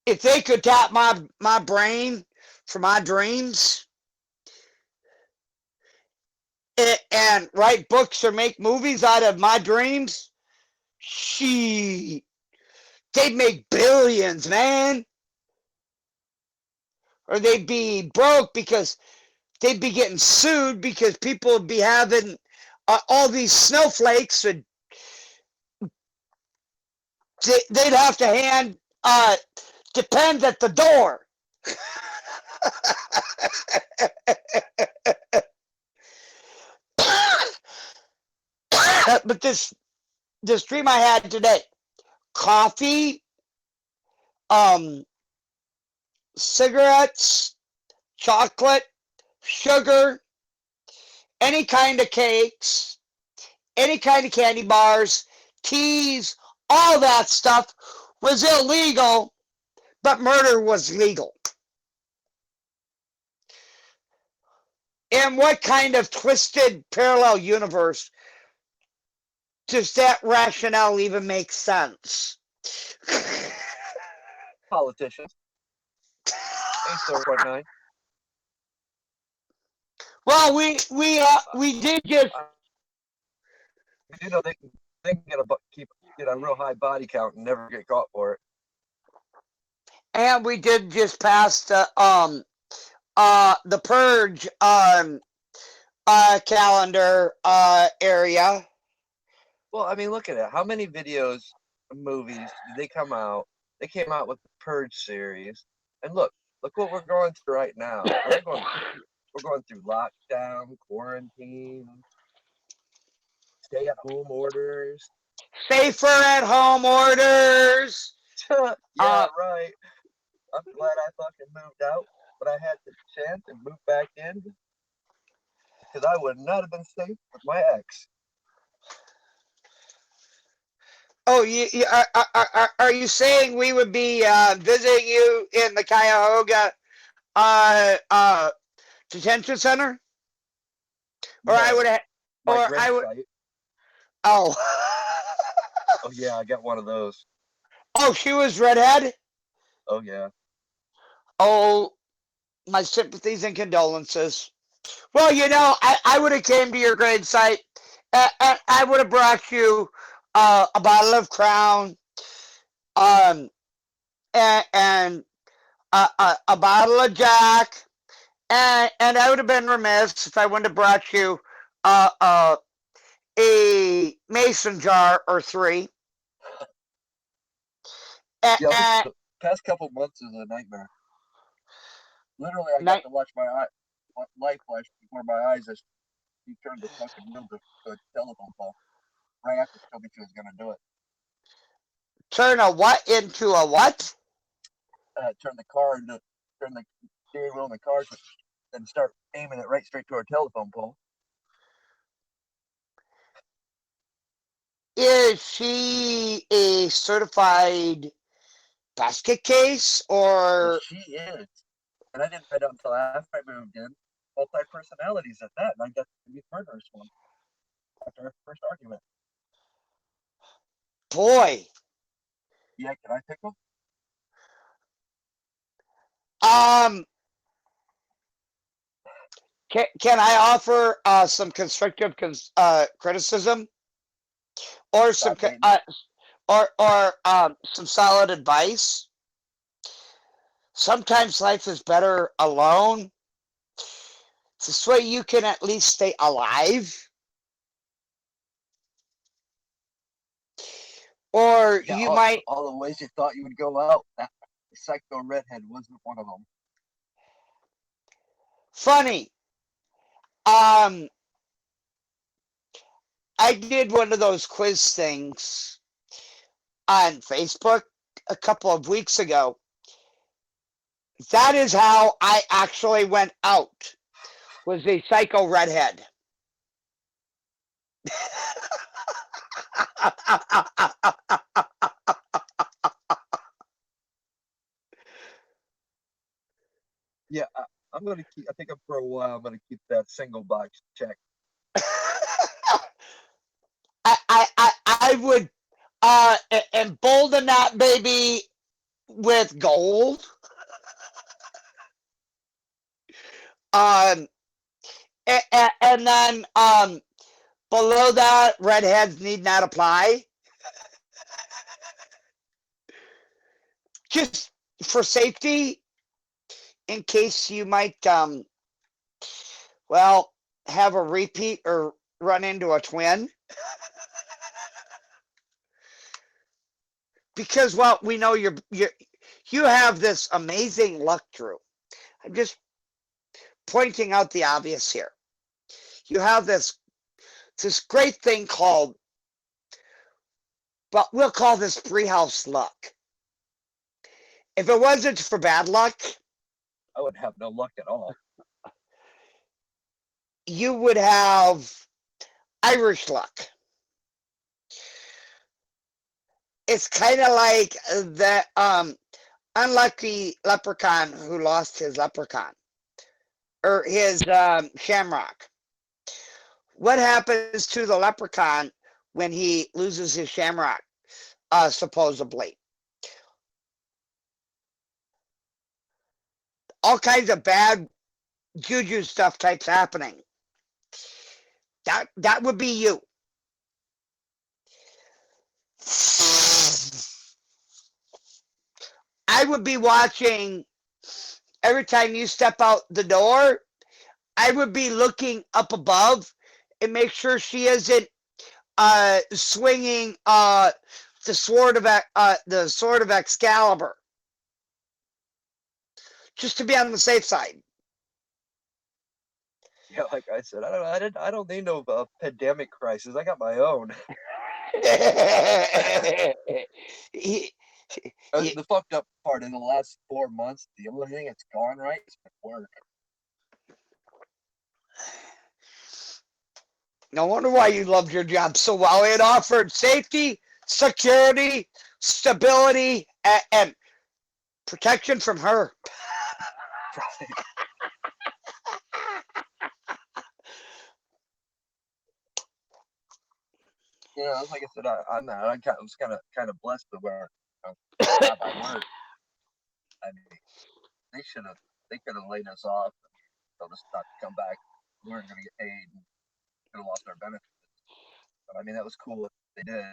[SPEAKER 2] if they could tap my brain for my dreams and write books or make movies out of my dreams, they'd make billions, man. Or they'd be broke because they'd be getting sued because people would be having all these snowflakes. They'd have to hand depends at the door. But this dream I had today, coffee, cigarettes, chocolate, sugar, any kind of cakes, any kind of candy bars, teas, all that stuff was illegal, but murder was legal. And what kind of twisted parallel universe does that rationale even make sense?
[SPEAKER 3] Politicians. A4.9.
[SPEAKER 2] Well, we did just.
[SPEAKER 3] You know, they can get a real high body count and never get caught for it.
[SPEAKER 2] And we did just pass the purge calendar area.
[SPEAKER 3] Well, I mean, look at it. How many videos, movies did they come out? They came out with the Purge series, and look what we're going through right now. We're going through lockdown, quarantine, stay-at-home orders.
[SPEAKER 2] Safer at home orders.
[SPEAKER 3] Yeah, right. I'm glad I fucking moved out, but I had the chance and moved back in because I would not have been safe with my ex.
[SPEAKER 2] Oh, are you saying we would be visiting you in the Cuyahoga detention center? Or
[SPEAKER 3] No,
[SPEAKER 2] I would have,
[SPEAKER 3] my
[SPEAKER 2] or I would.
[SPEAKER 3] site.
[SPEAKER 2] Oh.
[SPEAKER 3] Oh yeah, I got one of those.
[SPEAKER 2] Oh, she was redhead?
[SPEAKER 3] Oh yeah.
[SPEAKER 2] Oh, my sympathies and condolences. Well, you know, I would have came to your grave site. I would have brought you a bottle of Crown, and a bottle of Jack, and I would have been remiss if I wouldn't have brought you a mason jar or three.
[SPEAKER 3] Yeah, the past couple months is a nightmare. Literally, I got to watch my life flash before my eyes as she turned the fucking room to a telephone call. Right after she told me she was gonna do it.
[SPEAKER 2] Turn a what into a what?
[SPEAKER 3] Turn the steering wheel in the car and start aiming it right straight to our telephone pole.
[SPEAKER 2] Is she a certified basket case or?
[SPEAKER 3] She is, and I didn't find out until after I moved in. Multi-personalities at that, and I got to meet murderers one after our first argument.
[SPEAKER 2] Boy.
[SPEAKER 3] Yeah, can I pick them?
[SPEAKER 2] Can I offer some constructive criticism or some some solid advice? Sometimes life is better alone. This way you can at least stay alive. Or
[SPEAKER 3] yeah,
[SPEAKER 2] you might.
[SPEAKER 3] All the ways you thought you would go out, that psycho redhead wasn't one of them.
[SPEAKER 2] Funny. I did one of those quiz things on Facebook a couple of weeks ago. That is how I actually went out. Was a psycho redhead.
[SPEAKER 3] Yeah, I'm gonna keep. I think for a while I'm gonna keep that single box check.
[SPEAKER 2] I would embolden that baby with gold. Um, and then below that, redheads need not apply. Just for safety, in case you might, well, have a repeat or run into a twin. Because, well, we know you have this amazing luck, Drew. I'm just pointing out the obvious here. You have this great thing called, but we'll call this treehouse luck. If it wasn't for bad luck,
[SPEAKER 3] I would have no luck at all.
[SPEAKER 2] you would have Irish luck. It's kind of like the unlucky leprechaun who lost his leprechaun or his shamrock. What happens to the leprechaun when he loses his shamrock, supposedly? All kinds of bad juju stuff types happening. That would be you. I would be watching every time you step out the door. I would be looking up above and make sure she isn't swinging the sword of Excalibur, just to be on the safe side.
[SPEAKER 3] Yeah, like I said, I don't need no pandemic crisis. I got my own. The fucked up part in the last 4 months, the only thing that's gone right is work.
[SPEAKER 2] No wonder why you loved your job so well. It offered safety, security, stability, and protection from her.
[SPEAKER 3] Yeah, like I said, I was kind of blessed to where job I work. I mean, they could have laid us off and told us not to come back. We weren't going to get paid and could have lost our benefits. But I mean, that was cool if they did.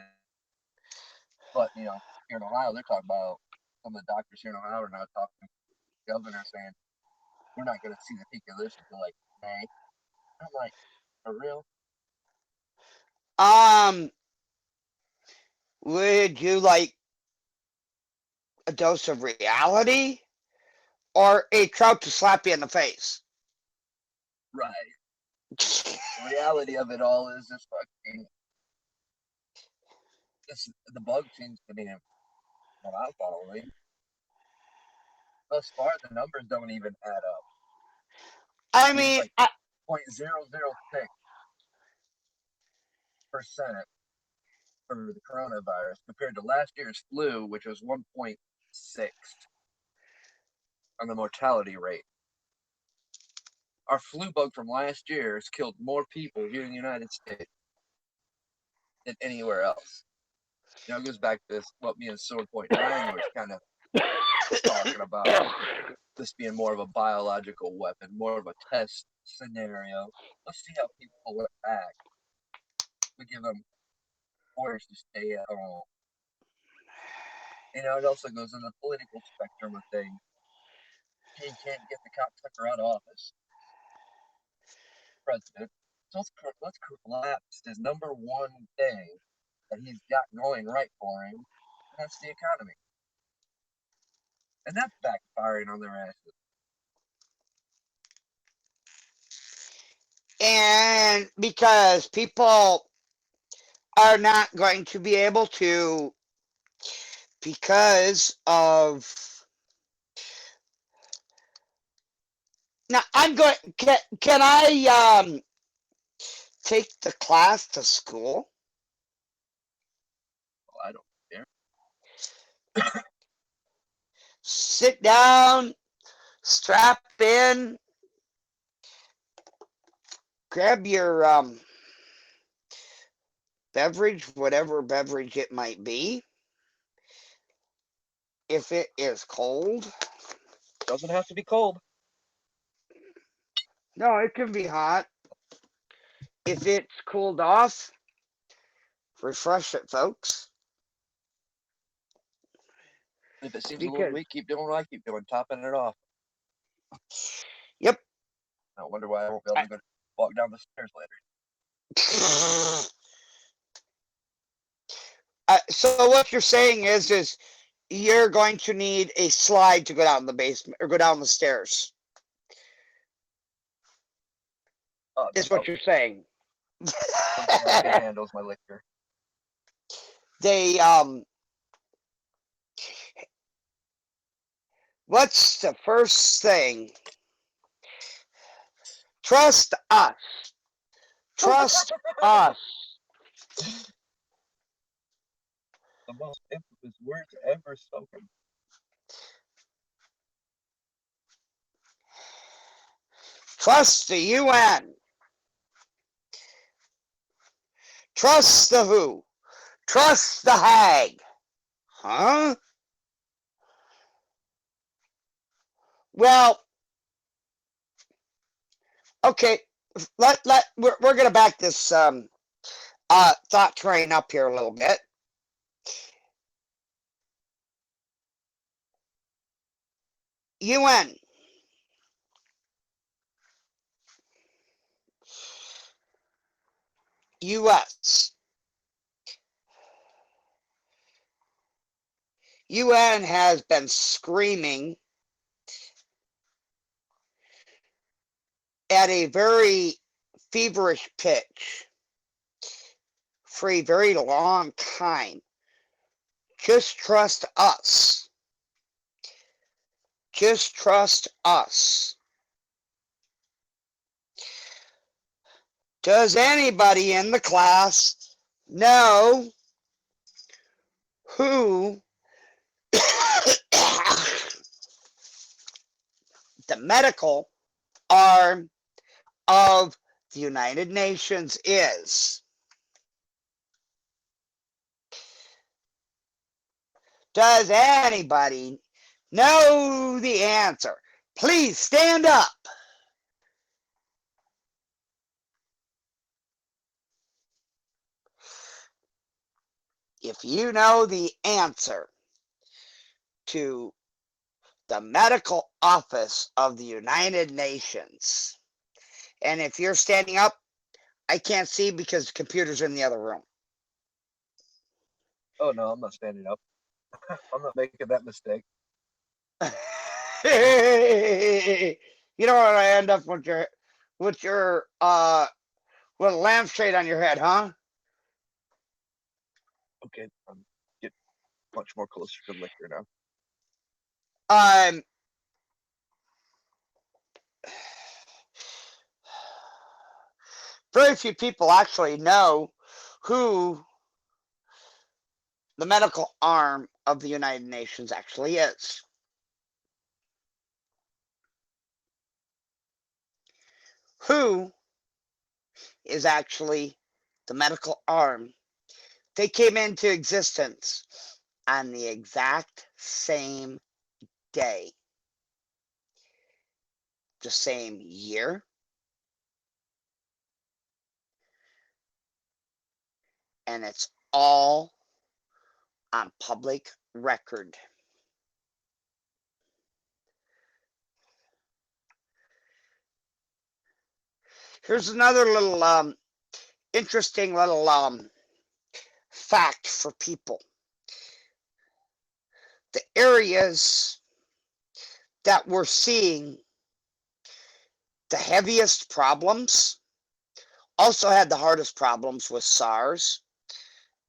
[SPEAKER 3] But you know, here in Ohio, they're talking about some of the doctors here in Ohio are now talking to the governor saying we're not going to see the peak of this until like May. I'm like, for real?
[SPEAKER 2] Would you like a dose of reality or a trout to slap you in the face?
[SPEAKER 3] Right. The reality of it all is this fucking. The bug seems to be what I'm following. Thus far, the numbers don't even add up.
[SPEAKER 2] I mean,
[SPEAKER 3] like 0.006% for the coronavirus compared to last year's flu, which was 1.6 on the mortality rate. Our flu bug from last year has killed more people here in the United States than anywhere else. You know, it goes back to this, what me and Sword.9 was kind of talking about. This being more of a biological weapon, more of a test scenario. Let's see how people look back. We give them orders to stay at home. You know, it also goes in the political spectrum of things. He can't get the cocksucker out of office. President. So let's collapse his number one thing that he's got going right for him, and that's the economy. And that's backfiring on their asses.
[SPEAKER 2] And because people are not going to be able to because of. Now I'm going. Can I take the class to school?
[SPEAKER 3] Well, I don't care.
[SPEAKER 2] Sit down, strap in, grab your beverage, whatever beverage it might be. If it is cold.
[SPEAKER 3] Doesn't have to be cold.
[SPEAKER 2] No, it can be hot. If it's cooled off, refresh it, folks.
[SPEAKER 3] If it seems a
[SPEAKER 2] Because,
[SPEAKER 3] little weak, keep doing what I keep doing, topping it off.
[SPEAKER 2] yep.
[SPEAKER 3] I wonder why I won't be able to go walk down the stairs later.
[SPEAKER 2] So what you're saying is you're going to need a slide to go down the basement or go down the stairs. Is what you're saying.
[SPEAKER 3] Something that can handles my liquor.
[SPEAKER 2] They what's the first thing? Trust us. Trust us.
[SPEAKER 3] The most infamous words ever spoken.
[SPEAKER 2] Trust the UN. Trust the WHO. Trust the Hague. Huh? Well, okay. We're gonna back this thought train up here a little bit. UN. US. UN has been screaming at a very feverish pitch for a very long time. Just trust us. Just trust us. Does anybody in the class know who the medical arm of the United Nations is? Does anybody know the answer? Please stand up. If you know the answer to the medical office of the United Nations, and if you're standing up, I can't see because the computer's in the other room.
[SPEAKER 3] Oh no, I'm not standing up. I'm not making that mistake.
[SPEAKER 2] You don't want to end up with your with a lampshade on your head, huh?
[SPEAKER 3] Okay, I'm getting much more closer to liquor now.
[SPEAKER 2] Very few people actually know who the medical arm of the United Nations actually is. Who is actually the medical arm? They came into existence on the exact same day, the same year, and it's all on public record. Here's another little interesting little fact for people. The areas that we're seeing the heaviest problems also had the hardest problems with SARS,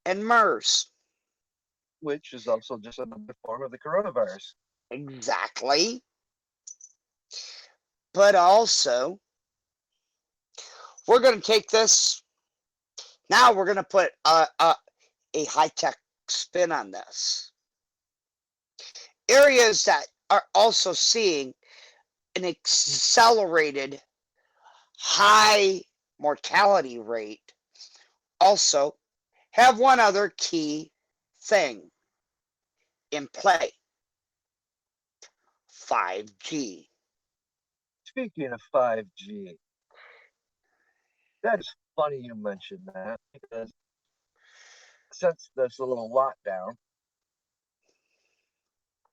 [SPEAKER 2] and MERS.
[SPEAKER 3] Which is also just another form of the coronavirus.
[SPEAKER 2] Exactly. But also, we're going to take this. Now we're going to put a high-tech spin on this. Areas that are also seeing an accelerated high mortality rate also have one other key thing in play: 5G.
[SPEAKER 3] Speaking of 5G, that is funny you mentioned that, because since there's a little lockdown,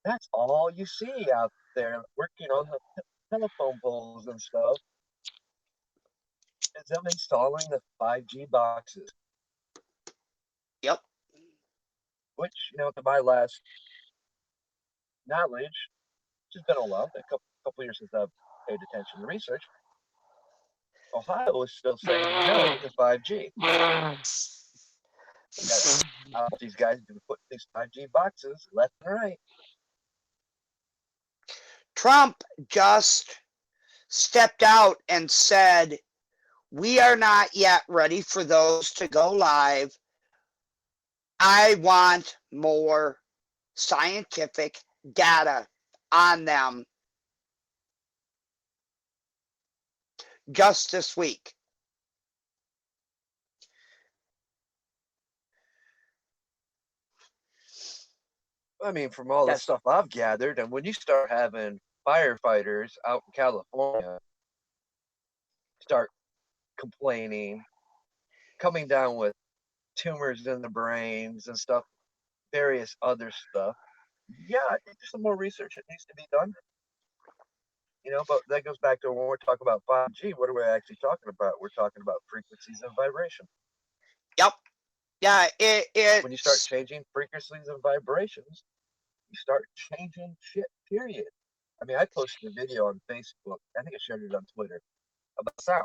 [SPEAKER 3] that's all you see out there working on the telephone poles and stuff, is them installing the 5G boxes.
[SPEAKER 2] Yep.
[SPEAKER 3] Which, to my last knowledge, which has been a while, a couple years since I've paid attention to research, Ohio is still saying no to 5G. These guys have been putting these 5G boxes left and right.
[SPEAKER 2] Trump just stepped out and said, we are not yet ready for those to go live. I want more scientific data on them just this week.
[SPEAKER 3] I mean, from all the stuff I've gathered, and when you start having firefighters out in California start complaining, coming down with tumors in the brains and stuff, various other stuff, yeah, I think there's some more research that needs to be done. But that goes back to when we're talking about 5G, what are we actually talking about? We're talking about frequencies and vibration.
[SPEAKER 2] Yep. Yeah,
[SPEAKER 3] when you start changing frequencies and vibrations, you start changing shit, period. I mean, I posted a video on Facebook, I think I shared it on Twitter, about sound.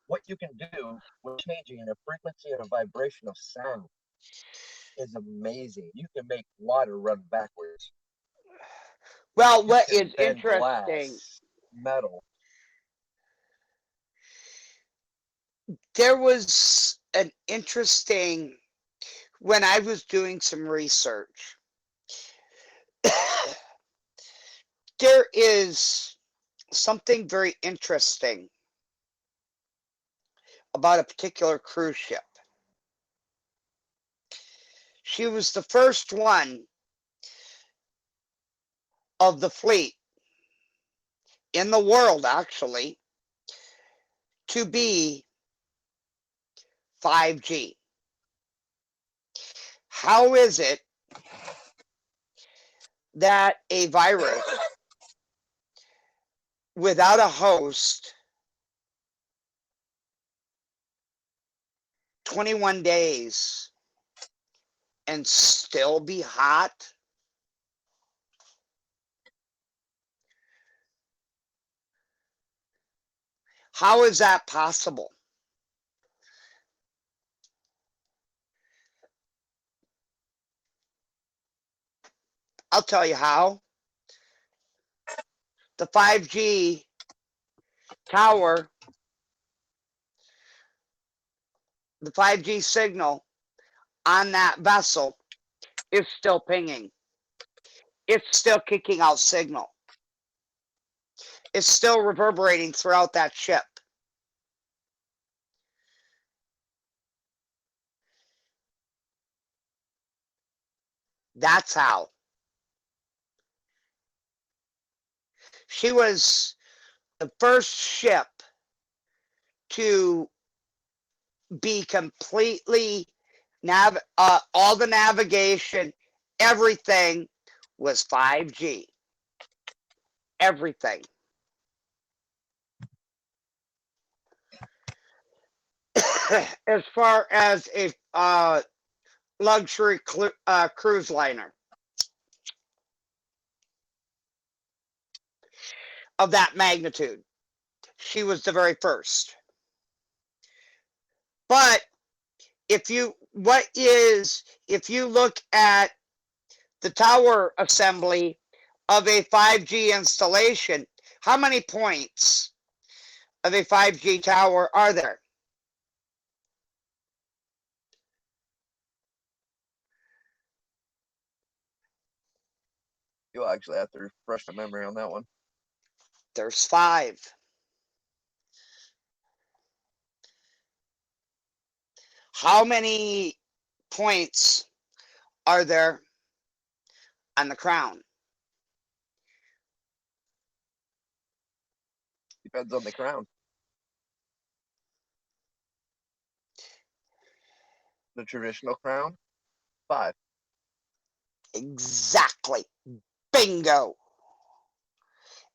[SPEAKER 3] What you can do with changing a frequency and a vibration of sound is amazing. You can make water run backwards.
[SPEAKER 2] Well, what is interesting,
[SPEAKER 3] glass, metal.
[SPEAKER 2] There was an interesting, when I was doing some research, there is something very interesting about a particular cruise ship. She was the first one of the fleet in the world, actually, to be 5G. How is it that a virus without a host, 21 days, and still be hot? How is that possible? I'll tell you how. The 5G tower, the 5G signal on that vessel is still pinging. It's still kicking out signal. It's still reverberating throughout that ship. That's how. She was the first ship to be completely all the navigation, everything was 5G. Everything. As far as a luxury cruise liner of that magnitude, she was the very first. But if you what is, if you look at the tower assembly of a 5G installation, how many points of a 5G tower are there?
[SPEAKER 3] You'll actually have to refresh my memory on that one.
[SPEAKER 2] There's 5. How many points are there on the crown?
[SPEAKER 3] Depends on the crown. The traditional crown, 5.
[SPEAKER 2] Exactly. Bingo.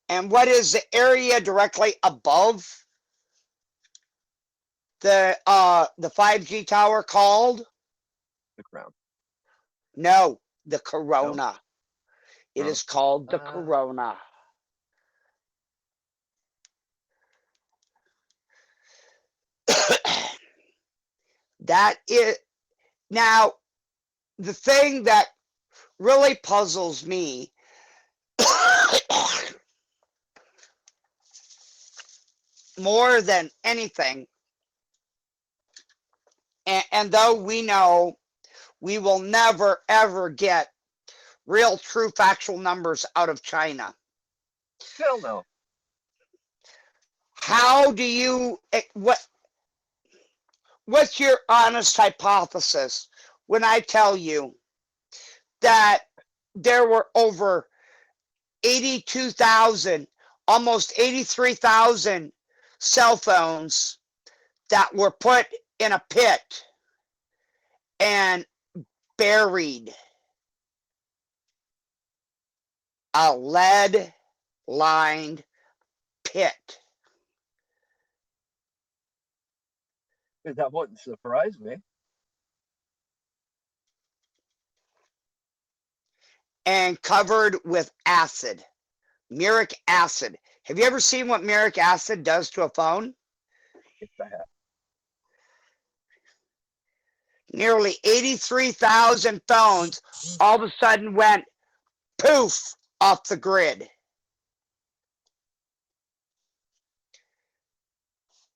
[SPEAKER 2] And what is the area directly above the 5G tower called?
[SPEAKER 3] The crown.
[SPEAKER 2] No, the corona. It
[SPEAKER 3] Oh.
[SPEAKER 2] is called the corona. That is, now, the thing that really puzzles me more than anything, and though we know we will never ever get real true factual numbers out of China,
[SPEAKER 3] Hell no.
[SPEAKER 2] how do you, what's your honest hypothesis when I tell you that there were over 82,000, almost 83,000 cell phones that were put in a pit and buried? A lead-lined pit.
[SPEAKER 3] That wouldn't surprise me.
[SPEAKER 2] And covered with acid, muric acid. Have you ever seen what muric acid does to a phone?
[SPEAKER 3] Yes, I have.
[SPEAKER 2] Nearly 83,000 phones all of a sudden went poof off the grid.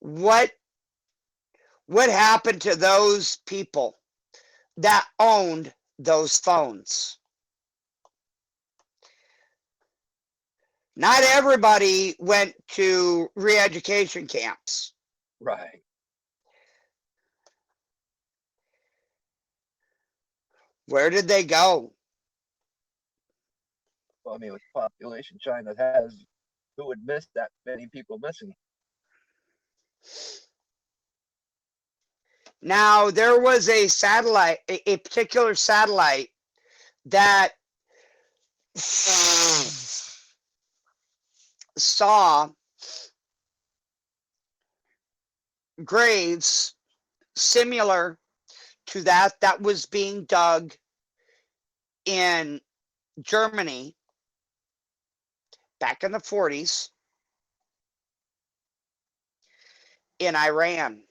[SPEAKER 2] What happened to those people that owned those phones? Not everybody went to re-education camps.
[SPEAKER 3] Right.
[SPEAKER 2] Where did they go?
[SPEAKER 3] Well, I mean, with the population China has, who would miss that many people missing?
[SPEAKER 2] Now, there was a satellite, a particular satellite that saw graves similar to that was being dug in Germany back in the 40s, in Iran.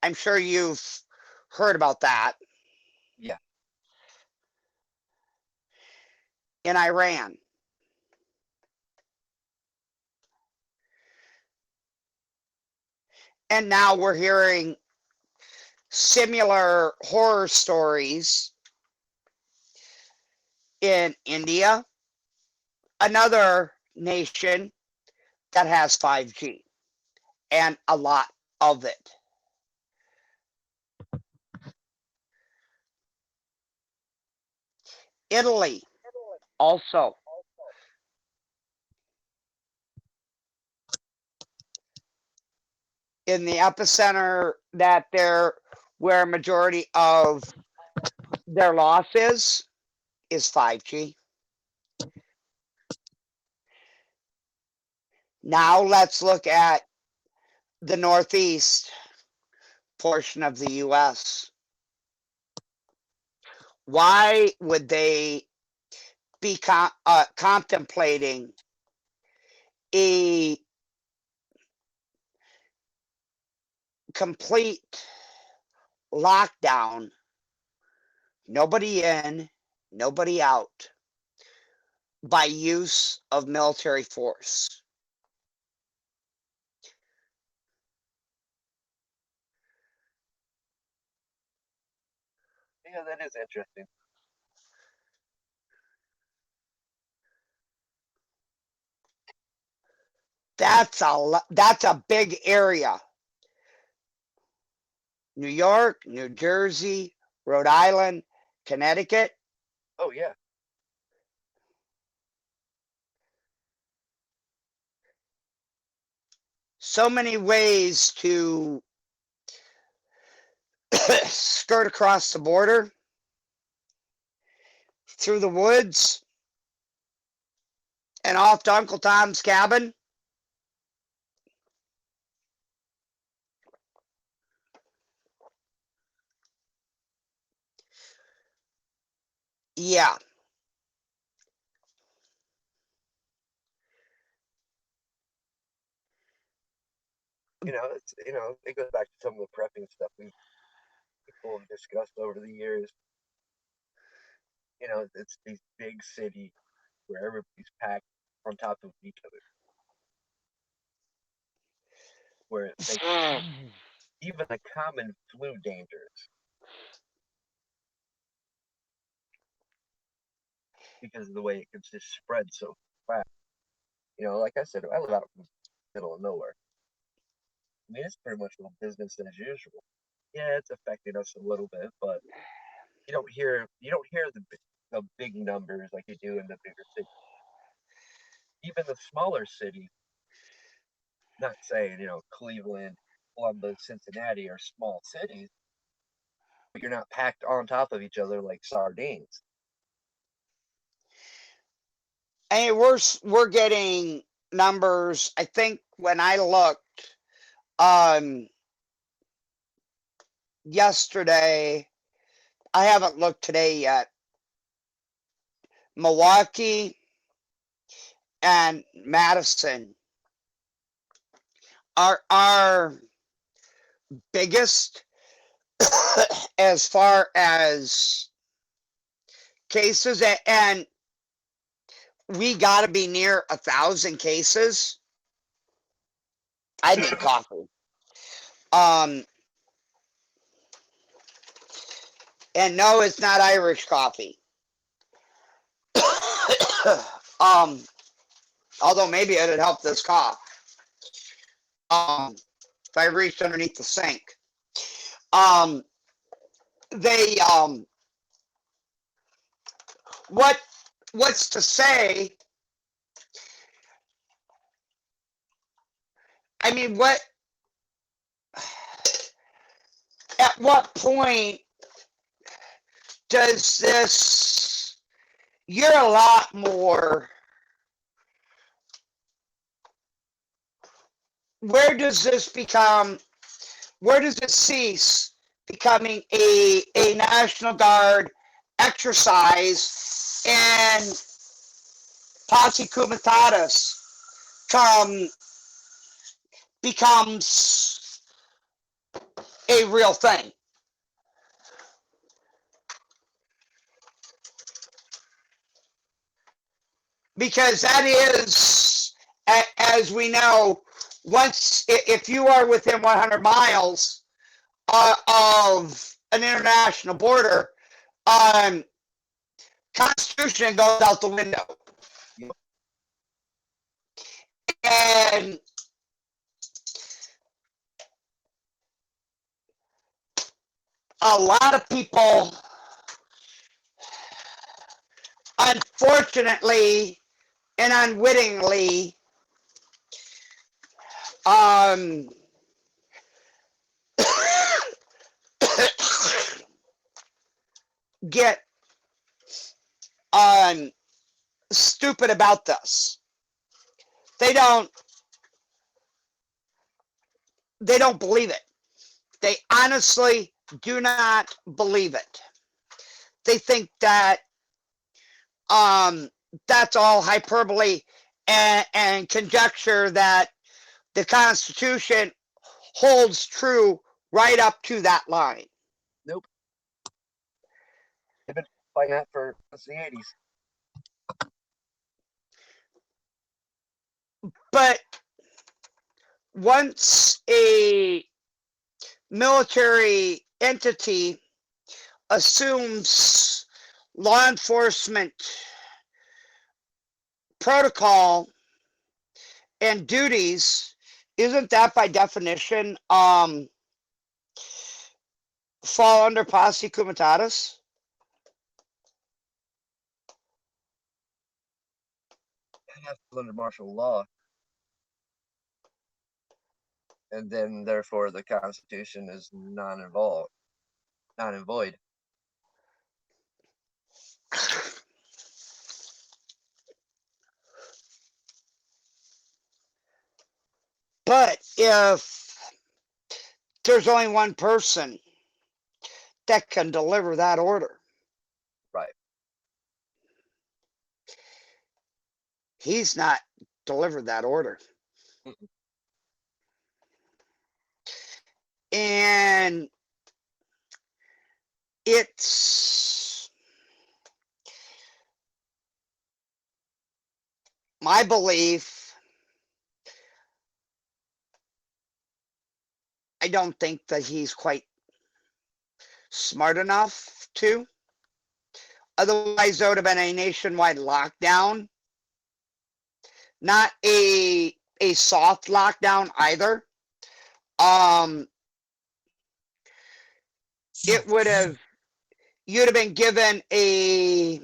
[SPEAKER 2] I'm sure you've heard about that.
[SPEAKER 3] Yeah.
[SPEAKER 2] In Iran. And now we're hearing similar horror stories in India, another nation that has 5G, and a lot of it. Italy also. In the epicenter that they're where a majority of their loss is 5G. Now let's look at the northeast portion of the US. Why would they be contemplating a complete lockdown, nobody in, nobody out, by use of military force.
[SPEAKER 3] Yeah, that is interesting.
[SPEAKER 2] That's a big area. New York, New Jersey, Rhode Island, Connecticut.
[SPEAKER 3] Oh yeah.
[SPEAKER 2] So many ways to skirt across the border, through the woods, and off to Uncle Tom's cabin. Yeah.
[SPEAKER 3] It goes back to some of the prepping stuff people have discussed over the years. It's these big cities where everybody's packed on top of each other, where it makes even a common flu dangerous because of the way it can just spread so fast. Like I said, I live out in the middle of nowhere. I mean, it's pretty much business as usual. Yeah, it's affecting us a little bit, but you don't hear the big numbers like you do in the bigger cities. Even the smaller cities, not saying Cleveland, Columbus, Cincinnati are small cities, but you're not packed on top of each other like sardines.
[SPEAKER 2] And we're getting numbers. I think when I looked yesterday, I haven't looked today yet. Milwaukee and Madison are our biggest as far as cases, and we got to be near 1,000 cases. I need coffee. And no, it's not Irish coffee. Although maybe it'd help this cough. If I reached underneath the sink. They what's to say? I mean, at what point does this, you're a lot more, where does it cease becoming a National Guard exercise and posse comitatus becomes a real thing? Because that is, as we know, once if you are within 100 miles of an international border, Constitution goes out the window. And a lot of people, unfortunately and unwittingly, get stupid about this. They don't believe it. They honestly do not believe it. They think that that's all hyperbole and conjecture, that the Constitution holds true right up to that line.
[SPEAKER 3] fighting that since the 80s.
[SPEAKER 2] But once a military entity assumes law enforcement protocol and duties, isn't that by definition fall under posse comitatus?
[SPEAKER 3] And that's under martial law. And then therefore the Constitution is non and void.
[SPEAKER 2] But if there's only one person that can deliver that order,
[SPEAKER 3] Right.
[SPEAKER 2] he's not delivered that order.
[SPEAKER 3] Mm-mm.
[SPEAKER 2] And it's my belief, I don't think that he's quite smart enough to. Otherwise, there would have been a nationwide lockdown. Not a soft lockdown either. It would have, you'd have been given a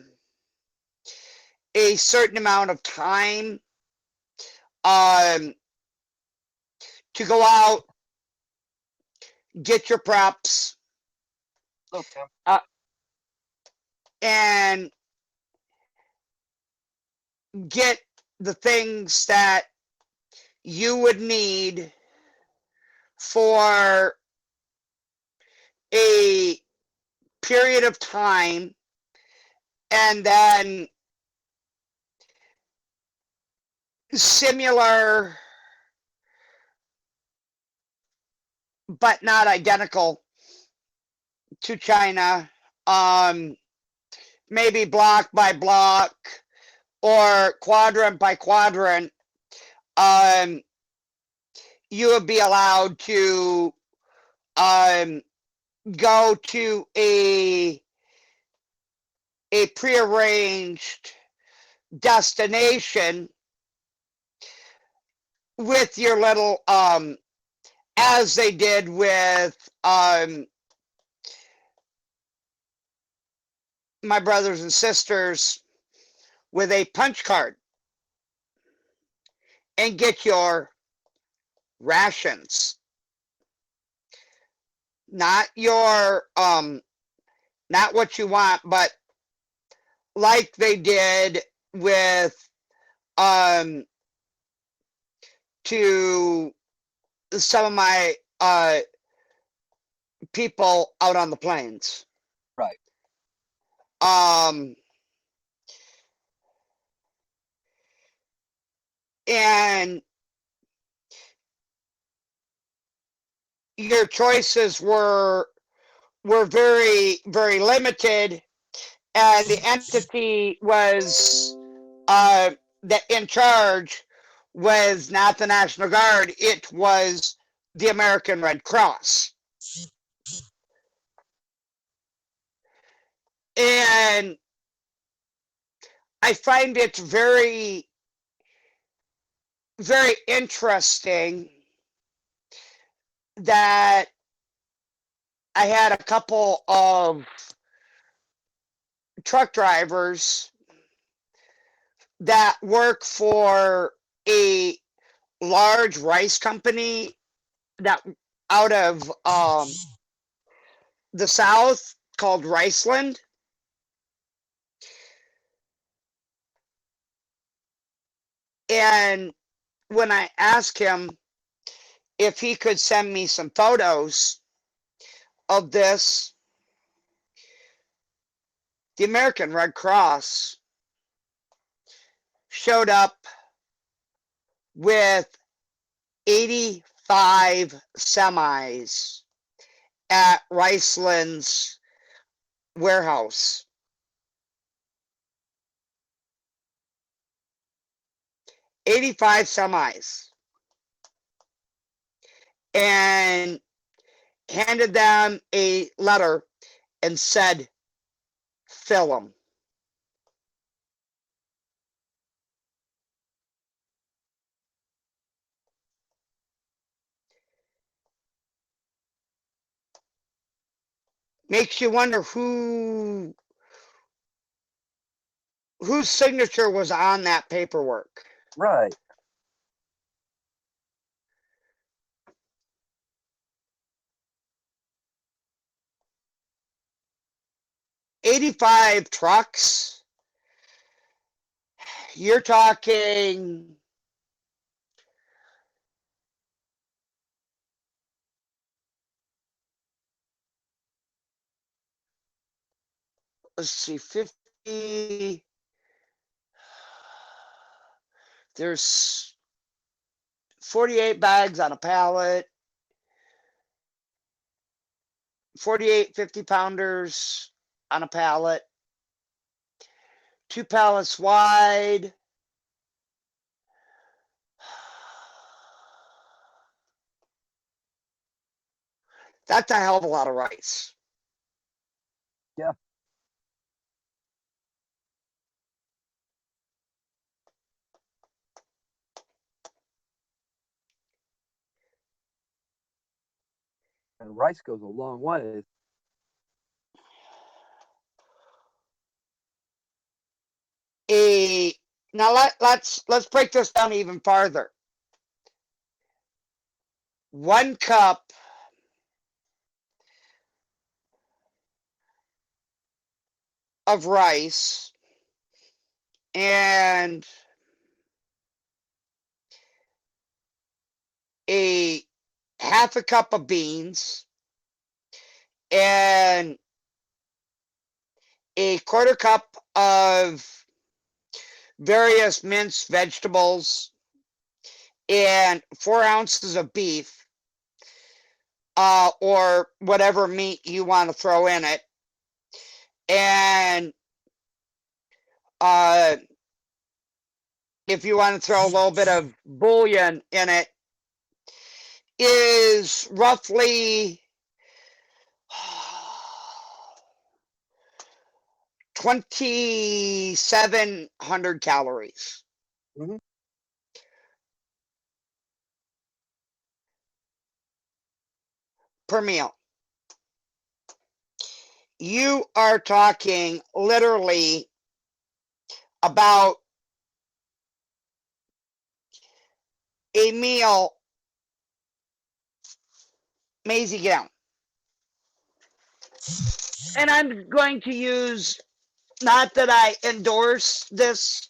[SPEAKER 2] certain amount of time to go out, get your preps,
[SPEAKER 3] Okay.
[SPEAKER 2] and get the things that you would need for a period of time, and then similar but not identical to China, maybe block by block or quadrant by quadrant, you would be allowed to go to a prearranged destination with your little as they did with my brothers and sisters, with a punch card, and get your rations, not your not what you want, but like they did with to some of my people out on the plains.
[SPEAKER 3] Right.
[SPEAKER 2] And your choices were very, very limited, and the entity was that in charge was not the National Guard, it was the American Red Cross. And I find it very, very interesting that I had a couple of truck drivers that work for a large rice company that out of the South called Riceland. And when I asked him if he could send me some photos of this, the American Red Cross showed up with 85 semis at Riceland's warehouse. 85 semis and handed them a letter and said, fill them. Makes you wonder whose signature was on that paperwork.
[SPEAKER 3] Right.
[SPEAKER 2] $85 trucks. You're talking let's see, 50. There's 48 bags on a pallet, 48 50-pounders on a pallet, 2 pallets wide. That's a hell of a lot of rice.
[SPEAKER 3] Yeah. And rice goes a long way.
[SPEAKER 2] Now let's break this down even farther. 1 cup of rice and a half a cup of beans and a quarter cup of various minced vegetables and 4 ounces of beef, or whatever meat you want to throw in it, and if you want to throw a little bit of bouillon in it, is roughly 2,700 calories.
[SPEAKER 3] Mhm.
[SPEAKER 2] Per meal. You are talking literally about a meal. Maisie, get down. And I'm going to use, not that I endorse this,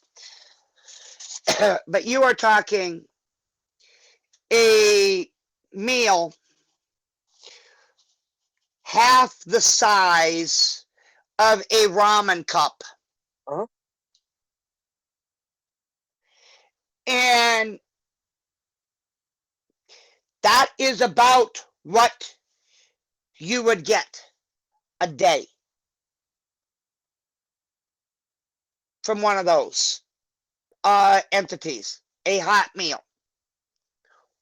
[SPEAKER 2] but you are talking a meal half the size of a ramen cup.
[SPEAKER 3] Uh-huh.
[SPEAKER 2] And that is about what you would get a day from one of those entities. A hot meal.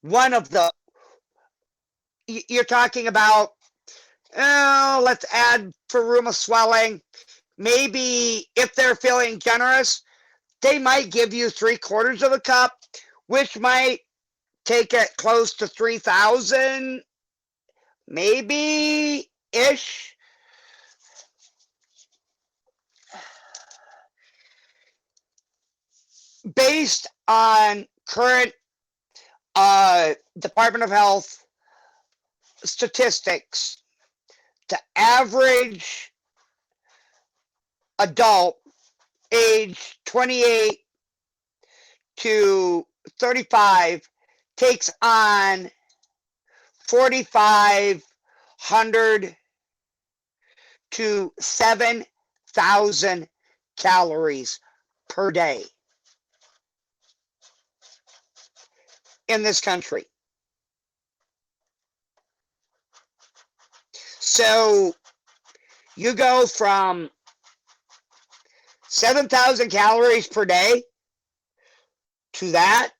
[SPEAKER 2] One of the, you're talking about, let's add for room of swelling. Maybe if they're feeling generous, they might give you 3/4 of a cup, which might take it close to 3,000, maybe ish. Based on current Department of Health statistics, the average adult age 28 to 35 takes on 4,500 to 7,000 calories per day in this country. So you go from 7,000 calories per day to that,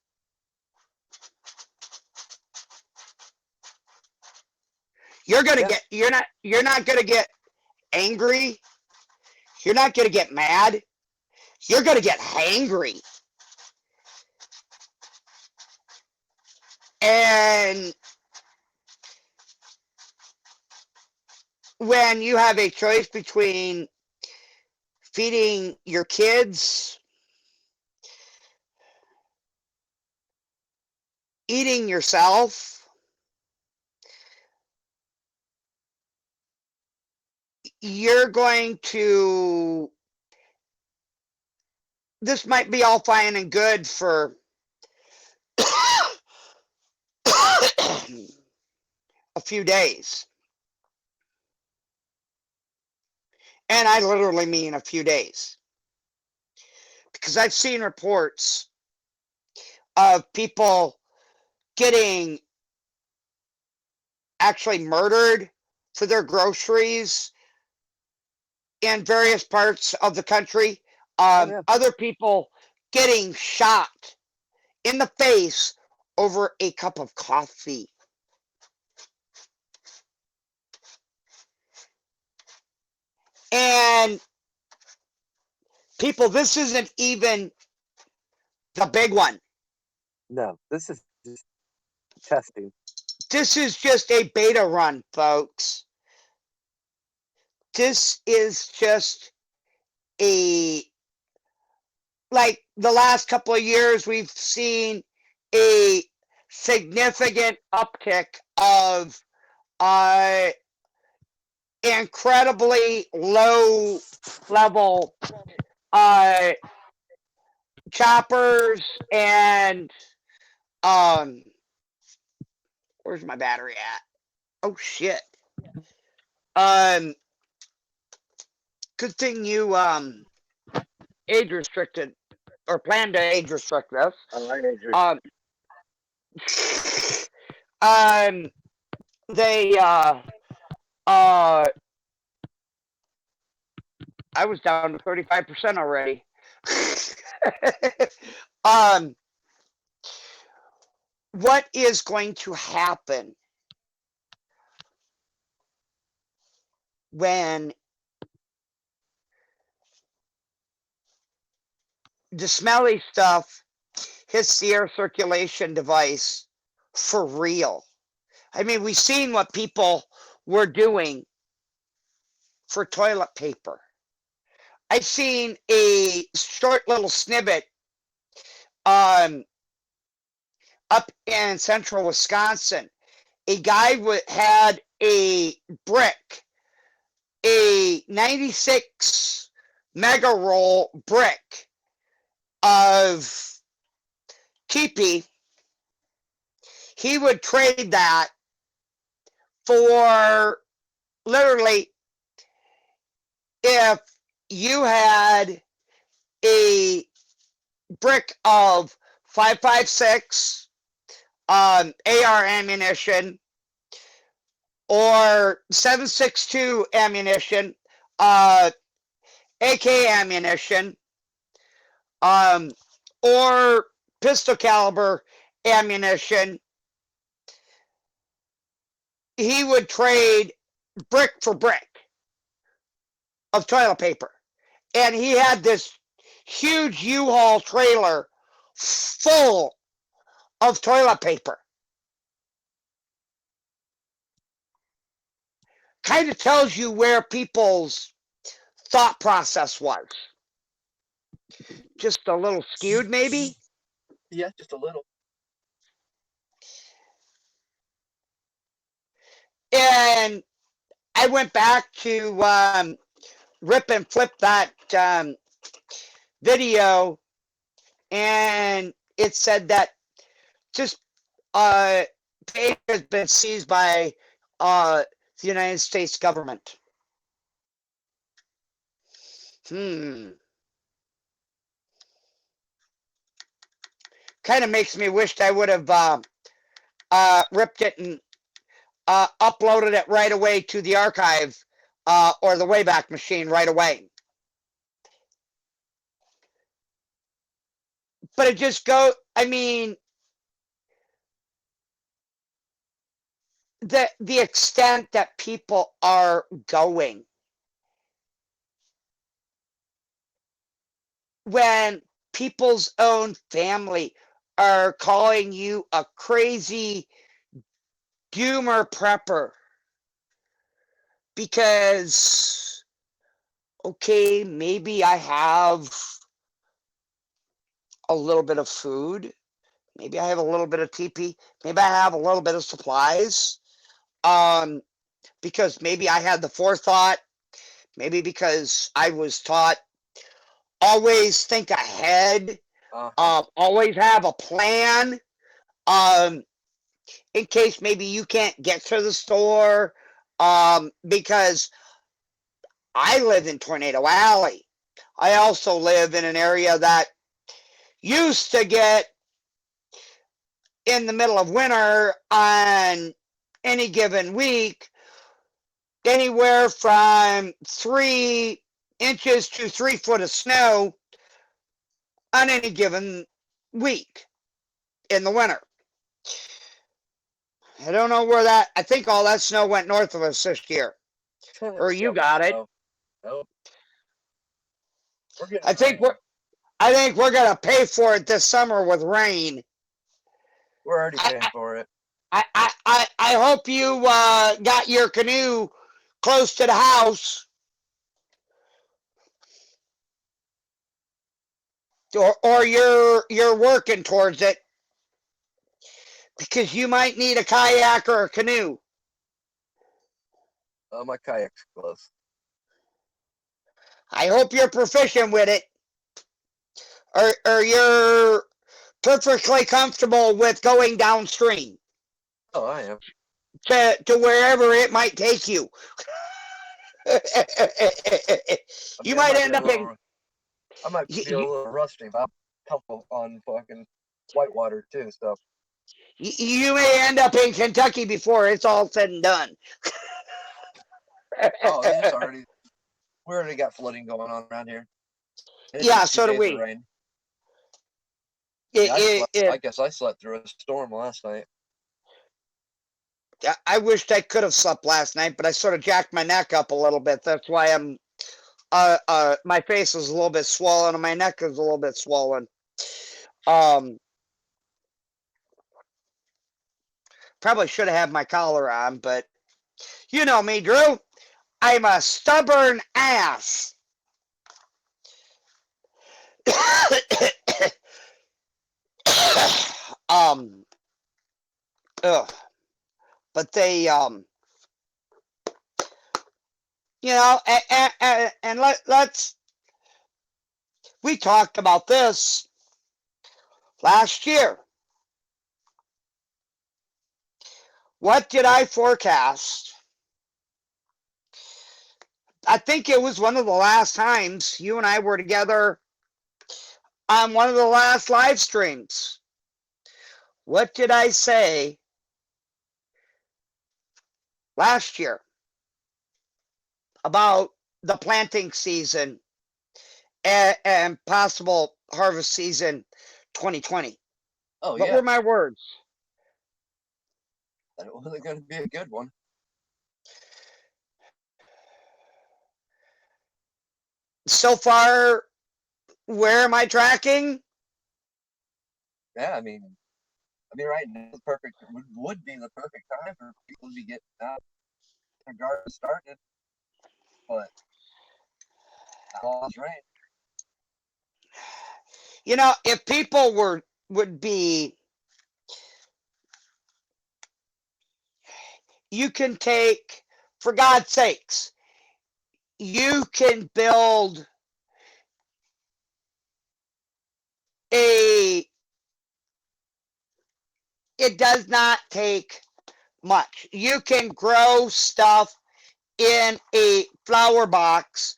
[SPEAKER 2] you're not gonna get angry. You're not gonna get mad. You're gonna get hangry. And when you have a choice between feeding your kids, eating yourself, you're going to, this might be all fine and good for a few days. And I literally mean a few days. Because I've seen reports of people getting actually murdered for their groceries in various parts of the country.
[SPEAKER 3] yeah.
[SPEAKER 2] Other people getting shot in the face over a cup of coffee. And people, this isn't even the big one.
[SPEAKER 3] No, this is just testing.
[SPEAKER 2] This is just a beta run, folks. This is just like the last couple of years, we've seen a significant uptick of incredibly low level choppers and where's my battery at? Oh shit. Good thing you age restricted or plan to age restrict this. They I was down to 35% already. What is going to happen when the smelly stuff hits the air circulation device for real? I mean, we've seen what people were doing for toilet paper. I've seen a short little snippet up in central Wisconsin. A guy had a brick, a 96 mega roll brick of teepee. He would trade that for literally, if you had a brick of 5.56 AR ammunition or 7.62 ammunition, AK ammunition, or pistol caliber ammunition, he would trade brick for brick of toilet paper. And he had this huge U-Haul trailer full of toilet paper. Kind of tells you where people's thought process was. Just a little skewed, maybe?
[SPEAKER 3] Yeah, just a little.
[SPEAKER 2] And I went back to rip and flip that video, and it said that just page has been seized by the United States government. Kind of makes me wish I would have ripped it and uploaded it right away to the archive or the Wayback Machine right away. But it just I mean, the extent that people are going when people's own family are calling you a crazy doomer prepper because, okay, maybe I have a little bit of food, maybe I have a little bit of TP, maybe I have a little bit of supplies, because maybe I had the forethought, maybe because I was taught always think ahead, always have a plan, um, in case maybe you can't get to the store, because I live in Tornado Alley. I also live in an area that used to get, in the middle of winter on any given week, anywhere from 3 inches to 3 foot of snow on any given week in the winter. I don't know where that, I think all that snow went north of us this year. Or you got it.
[SPEAKER 3] Nope. We're getting
[SPEAKER 2] I think we're gonna pay for it this summer with rain.
[SPEAKER 3] We're already paying for it.
[SPEAKER 2] I hope you got your canoe close to the house, or you're working towards it, because you might need a kayak or a canoe.
[SPEAKER 3] My kayak's close.
[SPEAKER 2] I hope you're proficient with it, or you're perfectly comfortable with going downstream
[SPEAKER 3] Oh, I am.
[SPEAKER 2] to wherever it might take you. You might end up in.
[SPEAKER 3] I might be a little rusty, but I'm comfortable on fucking whitewater too. So
[SPEAKER 2] You may end up in Kentucky before it's all said and done.
[SPEAKER 3] oh, it's already. We already got flooding going on around here.
[SPEAKER 2] Yeah, so do we.
[SPEAKER 3] Rain. I guess I slept through a storm last night.
[SPEAKER 2] I wished I could have slept last night, but I sort of jacked my neck up a little bit. That's why I'm. My face is a little bit swollen and my neck is a little bit swollen. Probably should have had my collar on, but you know me, Drew. I'm a stubborn ass. Ugh. But they, you know, and let's, we talked about this last year. What did I forecast? I think it was one of the last times you and I were together on one of the last live streams. What did I say last year about the planting season and possible harvest season 2020?
[SPEAKER 3] Oh,
[SPEAKER 2] what were my words?
[SPEAKER 3] That it wasn't going to be a good one.
[SPEAKER 2] So far, where am I tracking?
[SPEAKER 3] Yeah, I mean, right now the perfect would be the perfect time for people to be getting out their garden started, but all is rain.
[SPEAKER 2] You know, if people would be, you can take, for God's sakes, you can build it does not take much. You can grow stuff in a flower box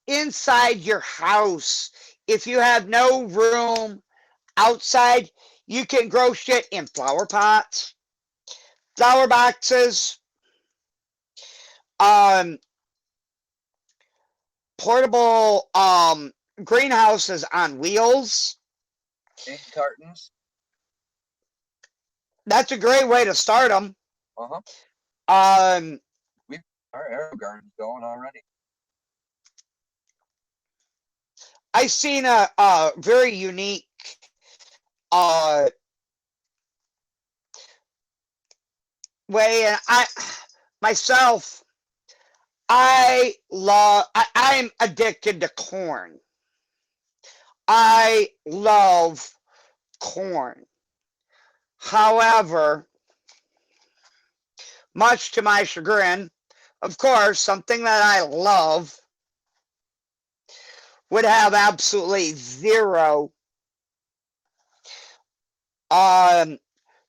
[SPEAKER 2] inside your house. If you have no room outside, you can grow shit in flower pots, flower boxes, portable greenhouses on wheels.
[SPEAKER 3] Egg cartons.
[SPEAKER 2] That's a great way to start them.
[SPEAKER 3] Uh-huh.
[SPEAKER 2] Um,
[SPEAKER 3] Our arrow garden's going already.
[SPEAKER 2] I seen a very unique way, and I'm addicted to corn. I love corn. However, much to my chagrin, of course, something that I love would have absolutely zero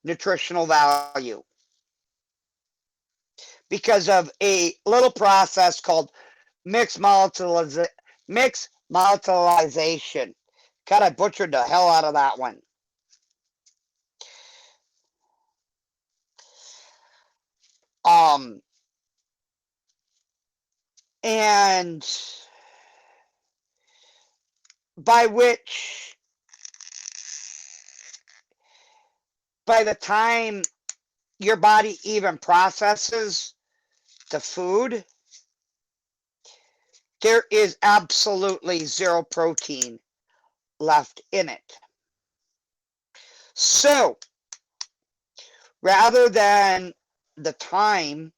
[SPEAKER 2] nutritional value because of a little process called mixed volatilization. God, I butchered the hell out of that one. And by which, by the time your body even processes the food, there is absolutely zero protein left in it. So, rather than the time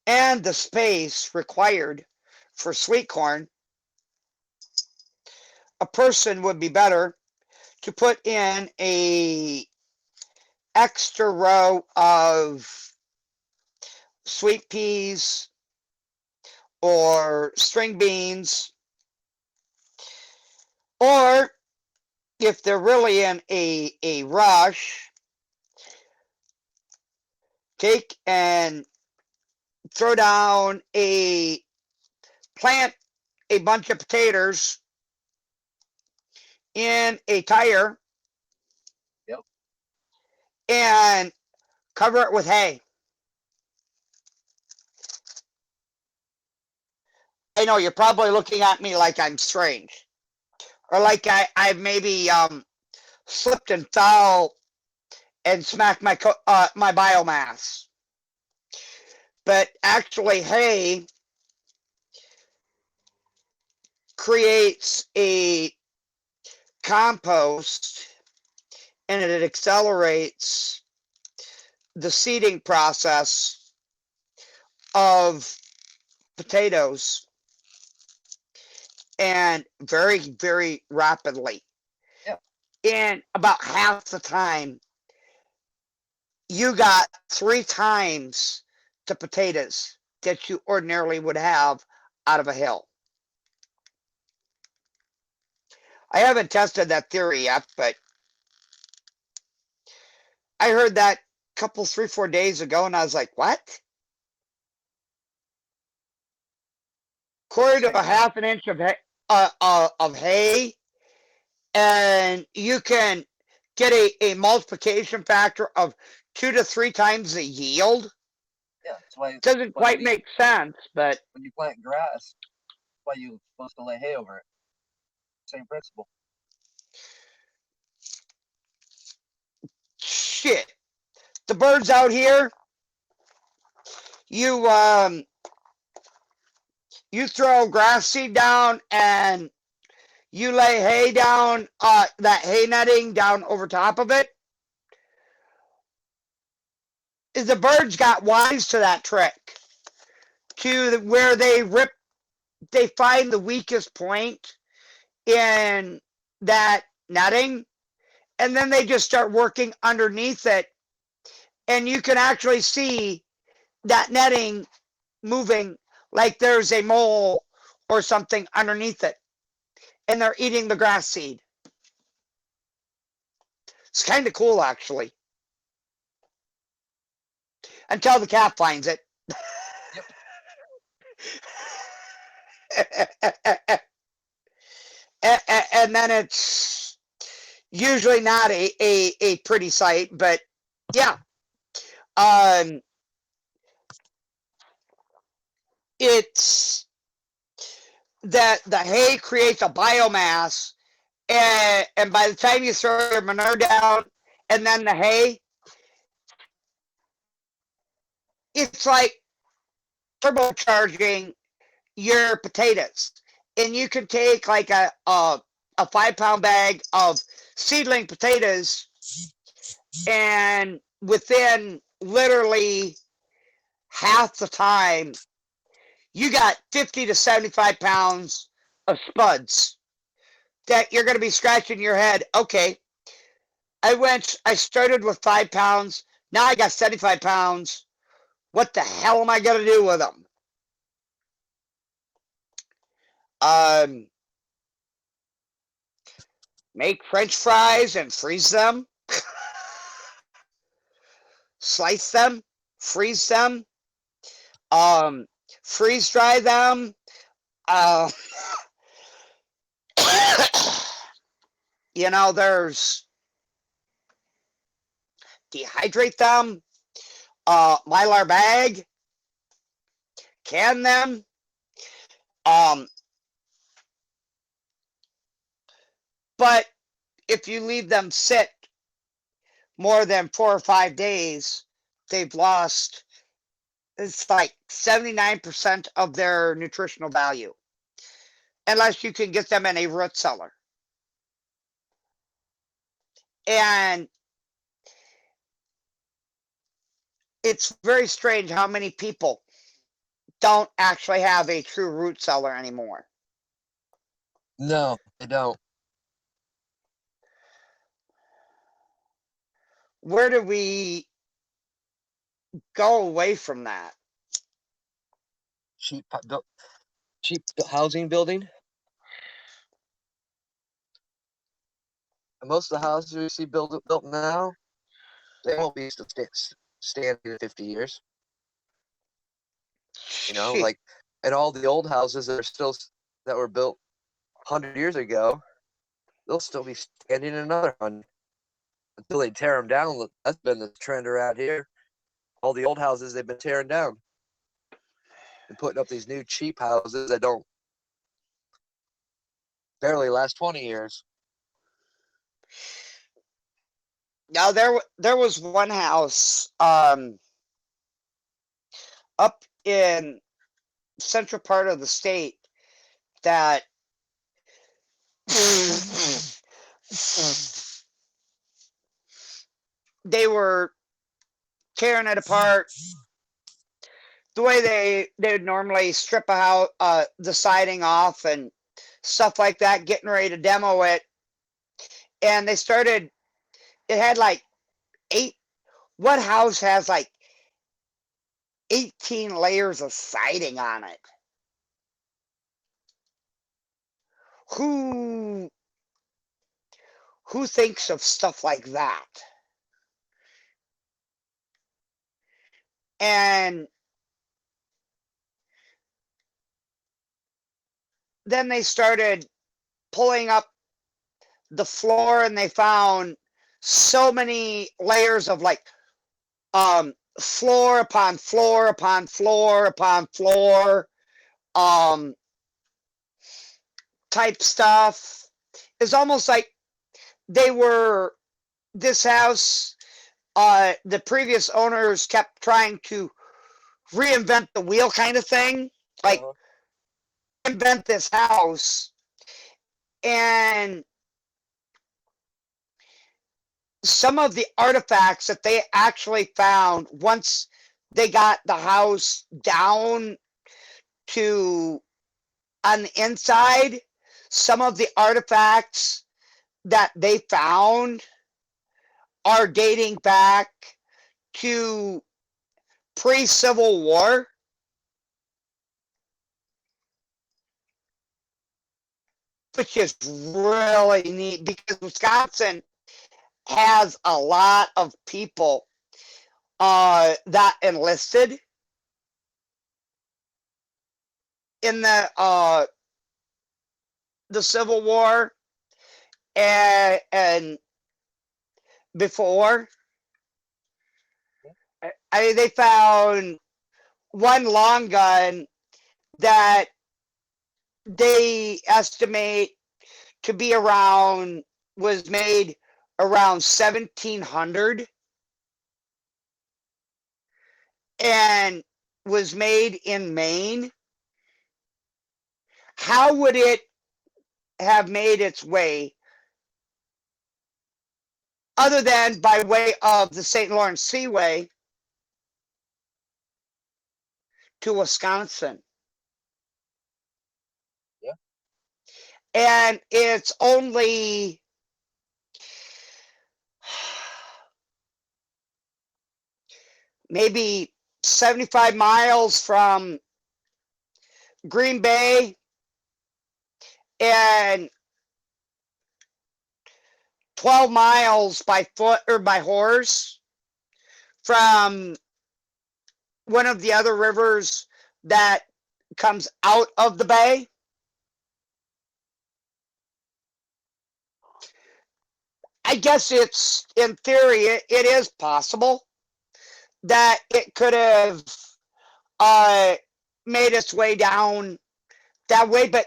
[SPEAKER 2] and the space required for sweet corn, a person would be better to put in a extra row of sweet peas or string beans, or if they're really in a rush, take and throw down plant a bunch of potatoes in a tire.
[SPEAKER 3] Yep.
[SPEAKER 2] And cover it with hay. I know you're probably looking at me like I'm strange, or like I maybe slipped and fell and smacked my my biomass. But actually, hay creates a compost, and it accelerates the seeding process of potatoes, and very, very rapidly.
[SPEAKER 3] Yeah.
[SPEAKER 2] In about half the time, you got 3 times the potatoes that you ordinarily would have out of a hill. I haven't tested that theory yet, but I heard that couple 3-4 days ago, and I was like, what? Quarter to a half an inch of hay, and you can get a multiplication factor of 2 to 3 times the yield.
[SPEAKER 3] Yeah, that's why.
[SPEAKER 2] Doesn't quite make sense, but
[SPEAKER 3] when you plant grass, that's why you're supposed to lay hay over it. Same principle.
[SPEAKER 2] shit. The birds out here, you throw grass seed down and you lay hay down, that hay netting down over top of it. Is the birds got wise to that trick, to where they find the weakest point in that netting, and then they just start working underneath it, and you can actually see that netting moving like there's a mole or something underneath it, and they're eating the grass seed. It's kind of cool, actually, until the cat finds it. And then it's usually not a pretty sight, but yeah. It's that the hay creates a biomass, And by the time you throw your manure down and then the hay, it's like turbocharging your potatoes. And you can take like a 5-pound bag of seedling potatoes, and within literally half the time, you got 50 to 75 pounds of spuds that you're going to be scratching your head. Okay, I started with 5 pounds. Now I got 75 pounds. What the hell am I going to do with them? Make French fries and freeze them. Slice them, freeze them, freeze dry them. You know, there's dehydrate them, Mylar bag, can them. But if you leave them sit more than 4 or 5 days, they've lost, it's like 79% of their nutritional value, unless you can get them in a root cellar. And it's very strange how many people don't actually have a true root cellar anymore.
[SPEAKER 3] No, they don't.
[SPEAKER 2] Where do we go away from that?
[SPEAKER 3] Cheap housing building. And most of the houses we see built now, they won't be standing in 50 years. You know, like, and all the old houses that were built 100 years ago, they'll still be standing in another 100 until they tear them down. That's been the trend around here. All the old houses they've been tearing down and putting up these new cheap houses that don't barely last 20 years.
[SPEAKER 2] Now there was one house up in central part of the state that they were tearing it apart the way they would normally strip out the siding off and stuff like that, getting ready to demo it. And they started, it had like what house has like 18 layers of siding on it? Who thinks of stuff like that? And then they started pulling up the floor, and they found so many layers of like floor upon floor upon floor upon floor type stuff. It's almost like this house, the previous owners kept trying to reinvent the wheel kind of thing, like invent this house. And some of the artifacts that they actually found once they got the house down to on the inside, some of the artifacts that they found are dating back to pre-Civil War. Which is really neat because Wisconsin has a lot of people that enlisted in the Civil War and before. They found one long gun that they estimate to be around, was made around 1700 and was made in Maine, how would it have made its way other than by way of the St. Lawrence Seaway to Wisconsin?
[SPEAKER 3] Yeah.
[SPEAKER 2] And it's only maybe 75 miles from Green Bay and 12 miles by foot or by horse from one of the other rivers that comes out of the bay. I guess it's, in theory, it is possible that it could have made its way down that way, but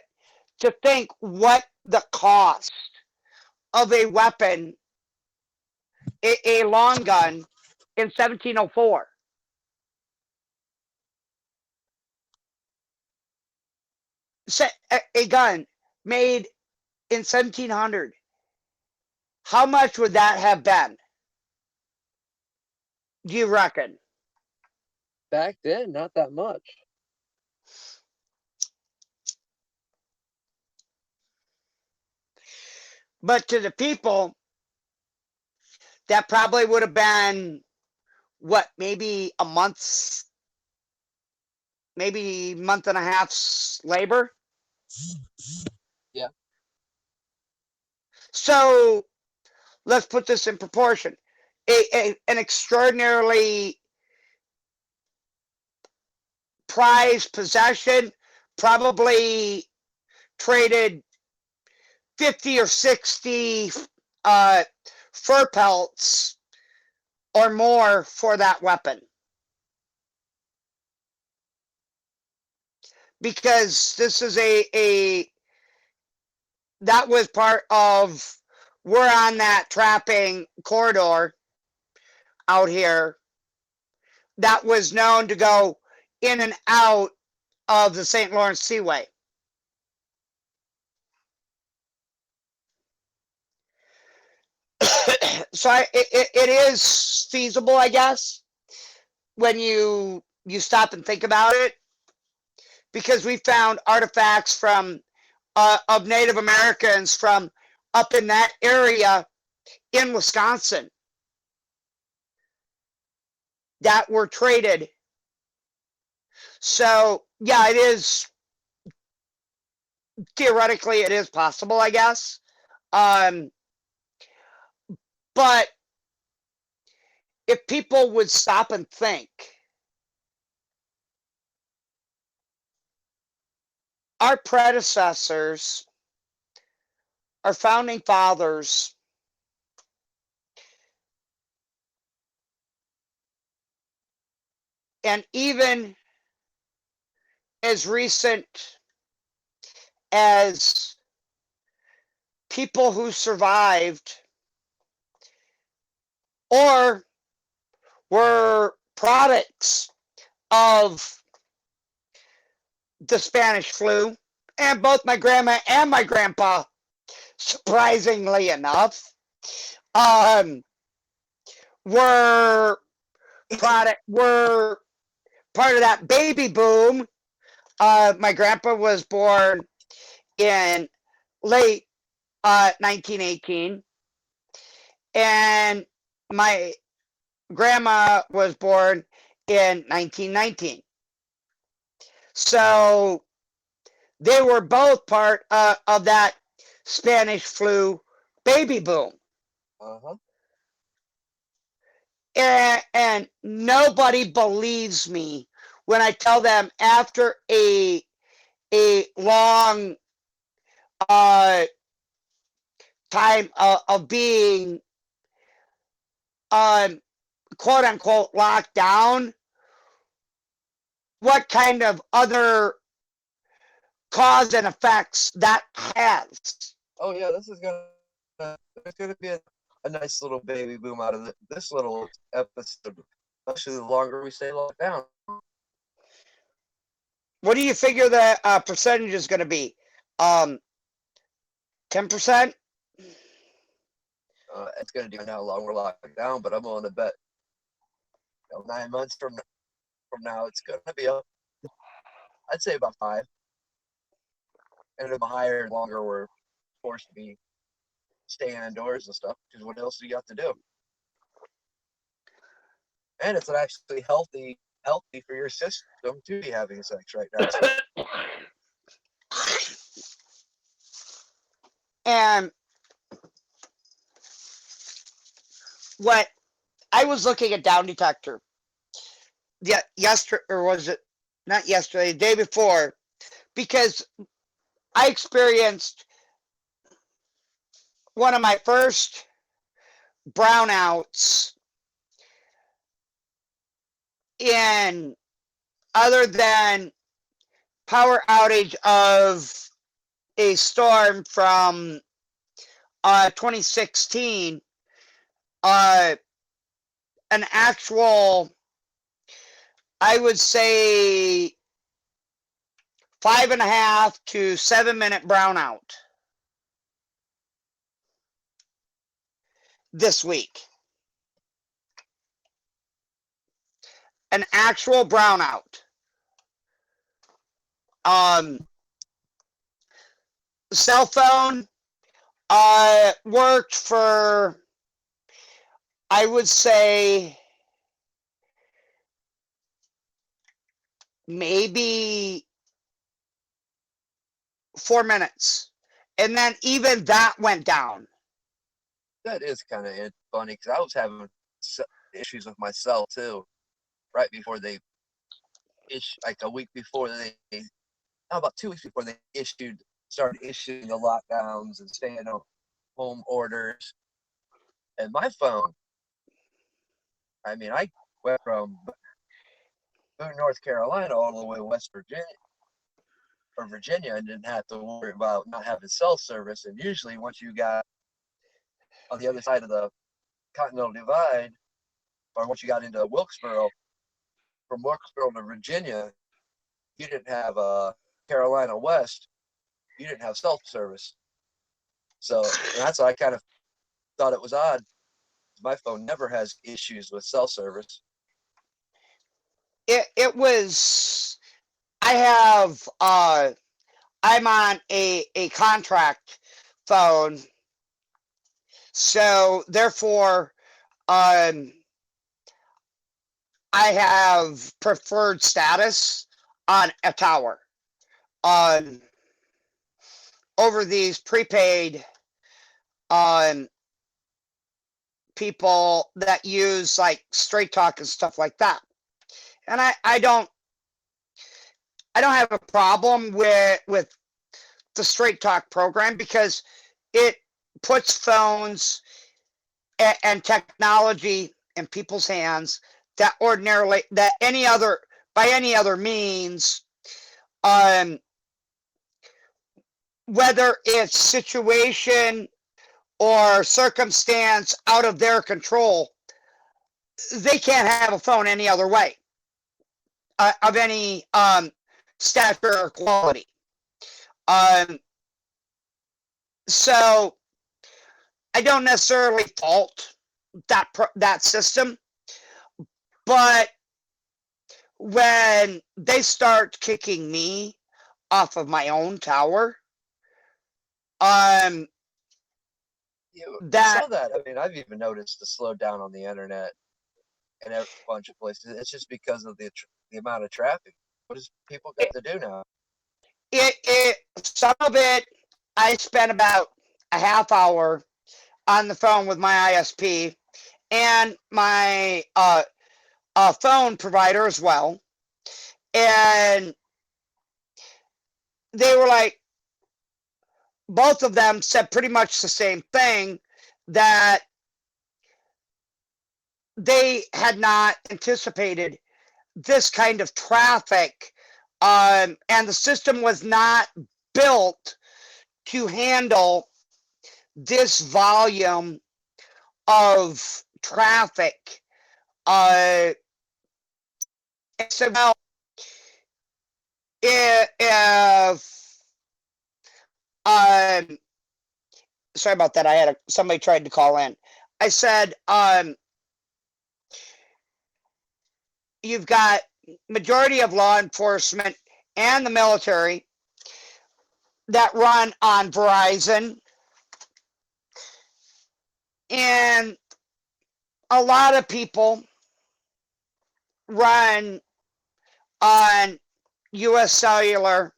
[SPEAKER 2] to think what the cost of a weapon, a long gun in 1704. A gun made in 1700. How much would that have been? Do you reckon?
[SPEAKER 3] Back then, not that much.
[SPEAKER 2] But to the people, that probably would have been what, maybe a month's, maybe month and a half's labor.
[SPEAKER 3] Yeah.
[SPEAKER 2] So let's put this in proportion. An extraordinarily prized possession, probably traded 50 or 60 fur pelts or more for that weapon. Because this is that was part of, we're on that trapping corridor out here that was known to go in and out of the St. Lawrence Seaway. So it is feasible, I guess, when you stop and think about it, because we found artifacts from of Native Americans from up in that area in Wisconsin that were traded. So yeah, it is, theoretically it is possible, I guess. But if people would stop and think, our predecessors, our founding fathers, and even as recent as people who survived or were products of the Spanish flu, and both my grandma and my grandpa, surprisingly enough, were part of that baby boom. My grandpa was born in late 1918, and my grandma was born in 1919. So they were both part of that Spanish flu baby boom.
[SPEAKER 3] Uh-huh.
[SPEAKER 2] And nobody believes me when I tell them after a long time of being quote unquote locked down, what kind of other cause and effects that has.
[SPEAKER 3] Oh yeah, there's gonna be a nice little baby boom out of this little episode, especially the longer we stay locked down.
[SPEAKER 2] What do you figure the percentage is going to be? 10%?
[SPEAKER 3] It's gonna depend on how long we're locked down, but I'm willing to bet 9 months from now it's gonna be up. I'd say about 5, and it'll be higher the longer we're forced to be staying indoors and stuff. Because what else do you have to do? And it's actually healthy for your system to be having sex right now.
[SPEAKER 2] And what I was looking at Down Detector, yesterday, or was it not yesterday, the day before, because I experienced one of my first brownouts in, other than power outage of a storm from 2016, an actual, I would say, 5.5 to 7 minute brownout this week. An actual brownout. Cell phone worked for, I would say, maybe 4 minutes. And then even that went down.
[SPEAKER 3] That is kind of funny because I was having issues with my cell too, right before they like a week before about 2 weeks before they started issuing the lockdowns and staying at home orders. And my phone, I mean, I went from North Carolina all the way to West Virginia and didn't have to worry about not having cell service. And usually once you got on the other side of the Continental Divide, or once you got into Wilkesboro, from Wilkesboro to Virginia, you didn't have Carolina West, you didn't have cell service. So that's why I kind of thought it was odd. My phone never has issues with cell service.
[SPEAKER 2] It was, I'm on a contract phone, so therefore I have preferred status on a tower over these prepaid people that use like Straight Talk and stuff like that. And I don't have a problem with the Straight Talk program because it puts phones and technology in people's hands that ordinarily, that by any other means, whether it's situation or circumstance out of their control, they can't have a phone any other way of any stature or quality. So I don't necessarily fault that system, but when they start kicking me off of my own tower,
[SPEAKER 3] You saw that. I mean, I've even noticed the slowdown on the internet in a bunch of places. It's just because of the amount of traffic. What does people got to do now?
[SPEAKER 2] Some of it, I spent about a half hour on the phone with my ISP and my phone provider as well, and they were like, both of them said pretty much the same thing, that they had not anticipated this kind of traffic, and the system was not built to handle this volume of traffic. So, well, if sorry about that, I had somebody tried to call in. I said, you've got majority of law enforcement and the military that run on Verizon, and a lot of people run on US Cellular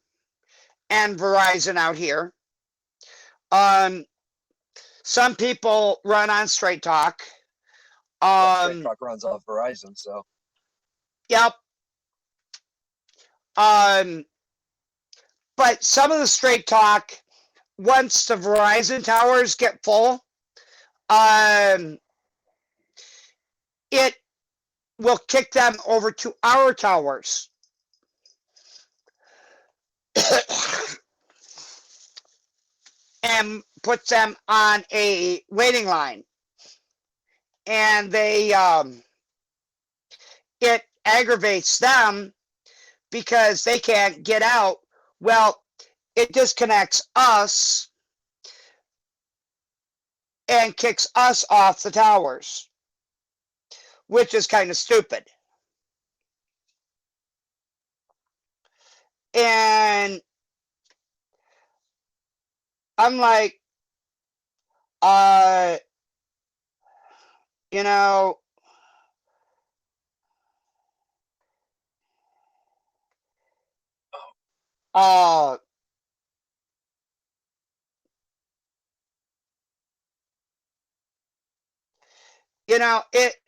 [SPEAKER 2] and Verizon out here. Some people run on Straight Talk.
[SPEAKER 3] Straight Talk runs off Verizon, so.
[SPEAKER 2] Yep. But some of the Straight Talk, once the Verizon towers get full, it will kick them over to our towers. And puts them on a waiting line. And they it aggravates them because they can't get out. Well, it disconnects us and kicks us off the towers, which is kind of stupid. And I'm like, you know,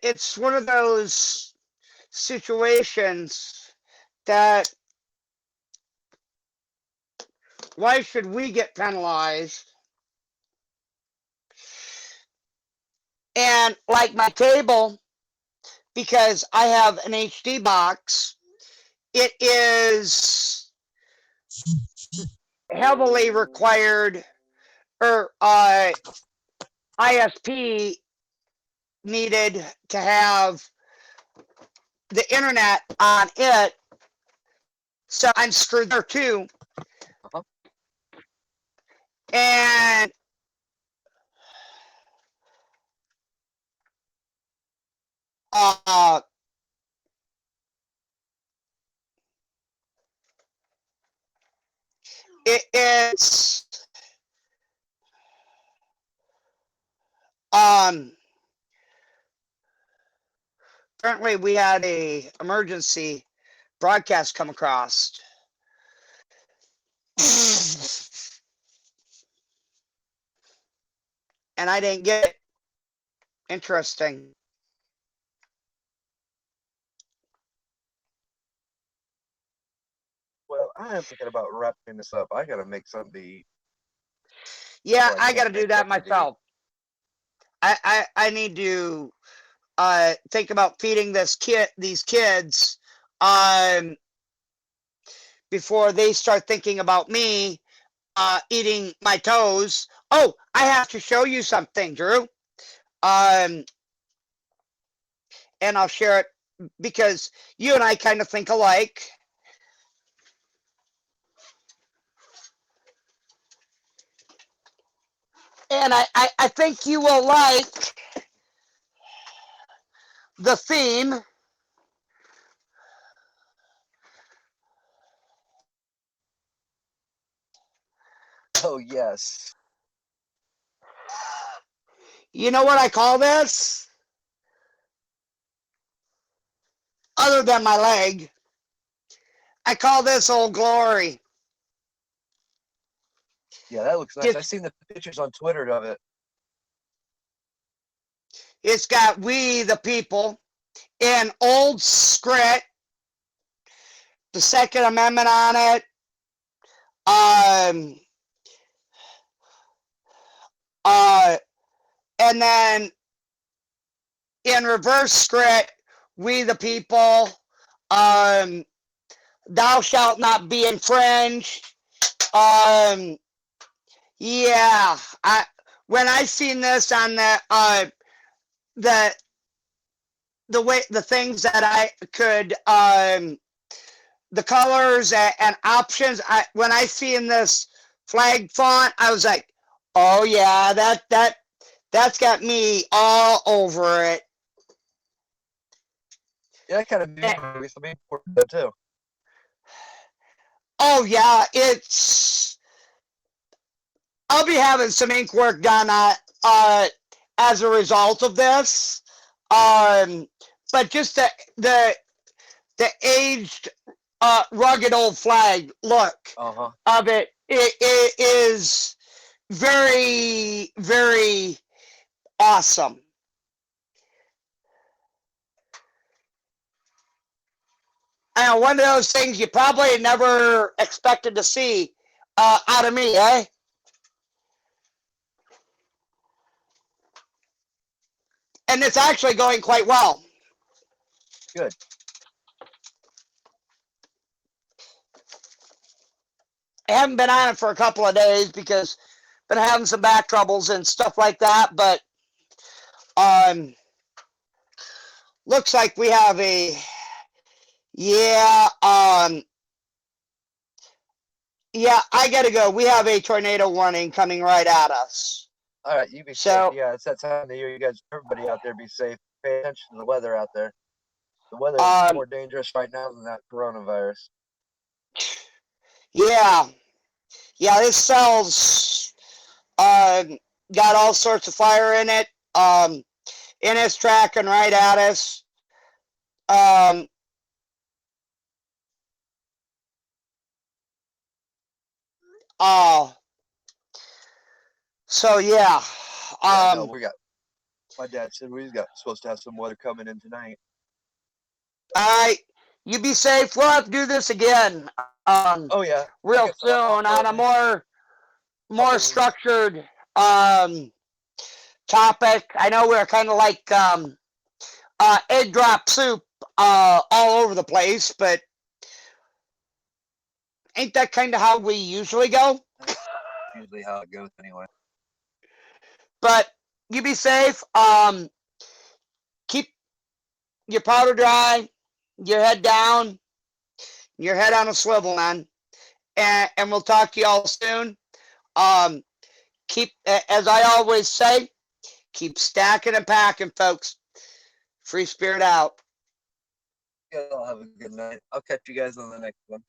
[SPEAKER 2] it's one of those situations that why should we get penalized? And like my cable, because I have an HD box, it is heavily required, or ISP needed to have the internet on it, so I'm screwed there too. And it's apparently we had a emergency broadcast come across. And I didn't get it. Interesting.
[SPEAKER 3] Well, I am thinking about wrapping this up. I gotta make something to eat.
[SPEAKER 2] Yeah,
[SPEAKER 3] Well,
[SPEAKER 2] I
[SPEAKER 3] can't
[SPEAKER 2] gotta do
[SPEAKER 3] make
[SPEAKER 2] that
[SPEAKER 3] something to eat.
[SPEAKER 2] myself. I need to think about feeding these kids before they start thinking about me eating my toes. Oh, I have to show you something, Drew. And I'll share it because you and I kind of think alike. And I think you will like the theme.
[SPEAKER 3] Oh, yes.
[SPEAKER 2] You know what I call this? Other than my leg, I call this Old Glory.
[SPEAKER 3] Yeah, that looks nice. I've seen the pictures on Twitter of it.
[SPEAKER 2] It's got "We the People" in old script, the Second Amendment on it. And then in reverse script, "We the People," "Thou shalt not be infringed." Yeah, when I seen this on the way the things that I could the colors and options, when I seen this flag font, I was like, oh yeah, that's got me all over it.
[SPEAKER 3] Yeah, that kind of
[SPEAKER 2] Eh,
[SPEAKER 3] maybe some important too.
[SPEAKER 2] oh yeah, I'll be having some ink work done as a result of this. But just the aged rugged old flag look of it is very, very awesome. And one of those things you probably never expected to see out of me, eh? And it's actually going quite well.
[SPEAKER 3] Good.
[SPEAKER 2] I haven't been on it for a couple of days because I've been having some back troubles and stuff like that, but looks like we have a yeah, I gotta go. We have a tornado warning coming right at us.
[SPEAKER 3] All right, you be
[SPEAKER 2] So,
[SPEAKER 3] safe. Yeah, it's that time of the year. You guys, everybody out there, be safe. Pay attention to the weather out there. The weather is more dangerous right now than that coronavirus.
[SPEAKER 2] Yeah, this cell's got all sorts of fire in it. And it's tracking right at us. So yeah.
[SPEAKER 3] No, we got. My dad said we got supposed to have some weather coming in tonight.
[SPEAKER 2] You be safe. We'll have to do this again.
[SPEAKER 3] Oh yeah.
[SPEAKER 2] Real soon on a more structured topic. I know we're kind of like egg drop soup all over the place, but ain't that kind of how we usually go?
[SPEAKER 3] That's usually how it goes anyway.
[SPEAKER 2] But you be safe. Keep your powder dry, your head down, your head on a swivel, man. And we'll talk to y'all soon. Keep, as I always say, keep stacking and packing, folks. Free spirit out.
[SPEAKER 3] You guys all have a good night. I'll catch you guys on the next one.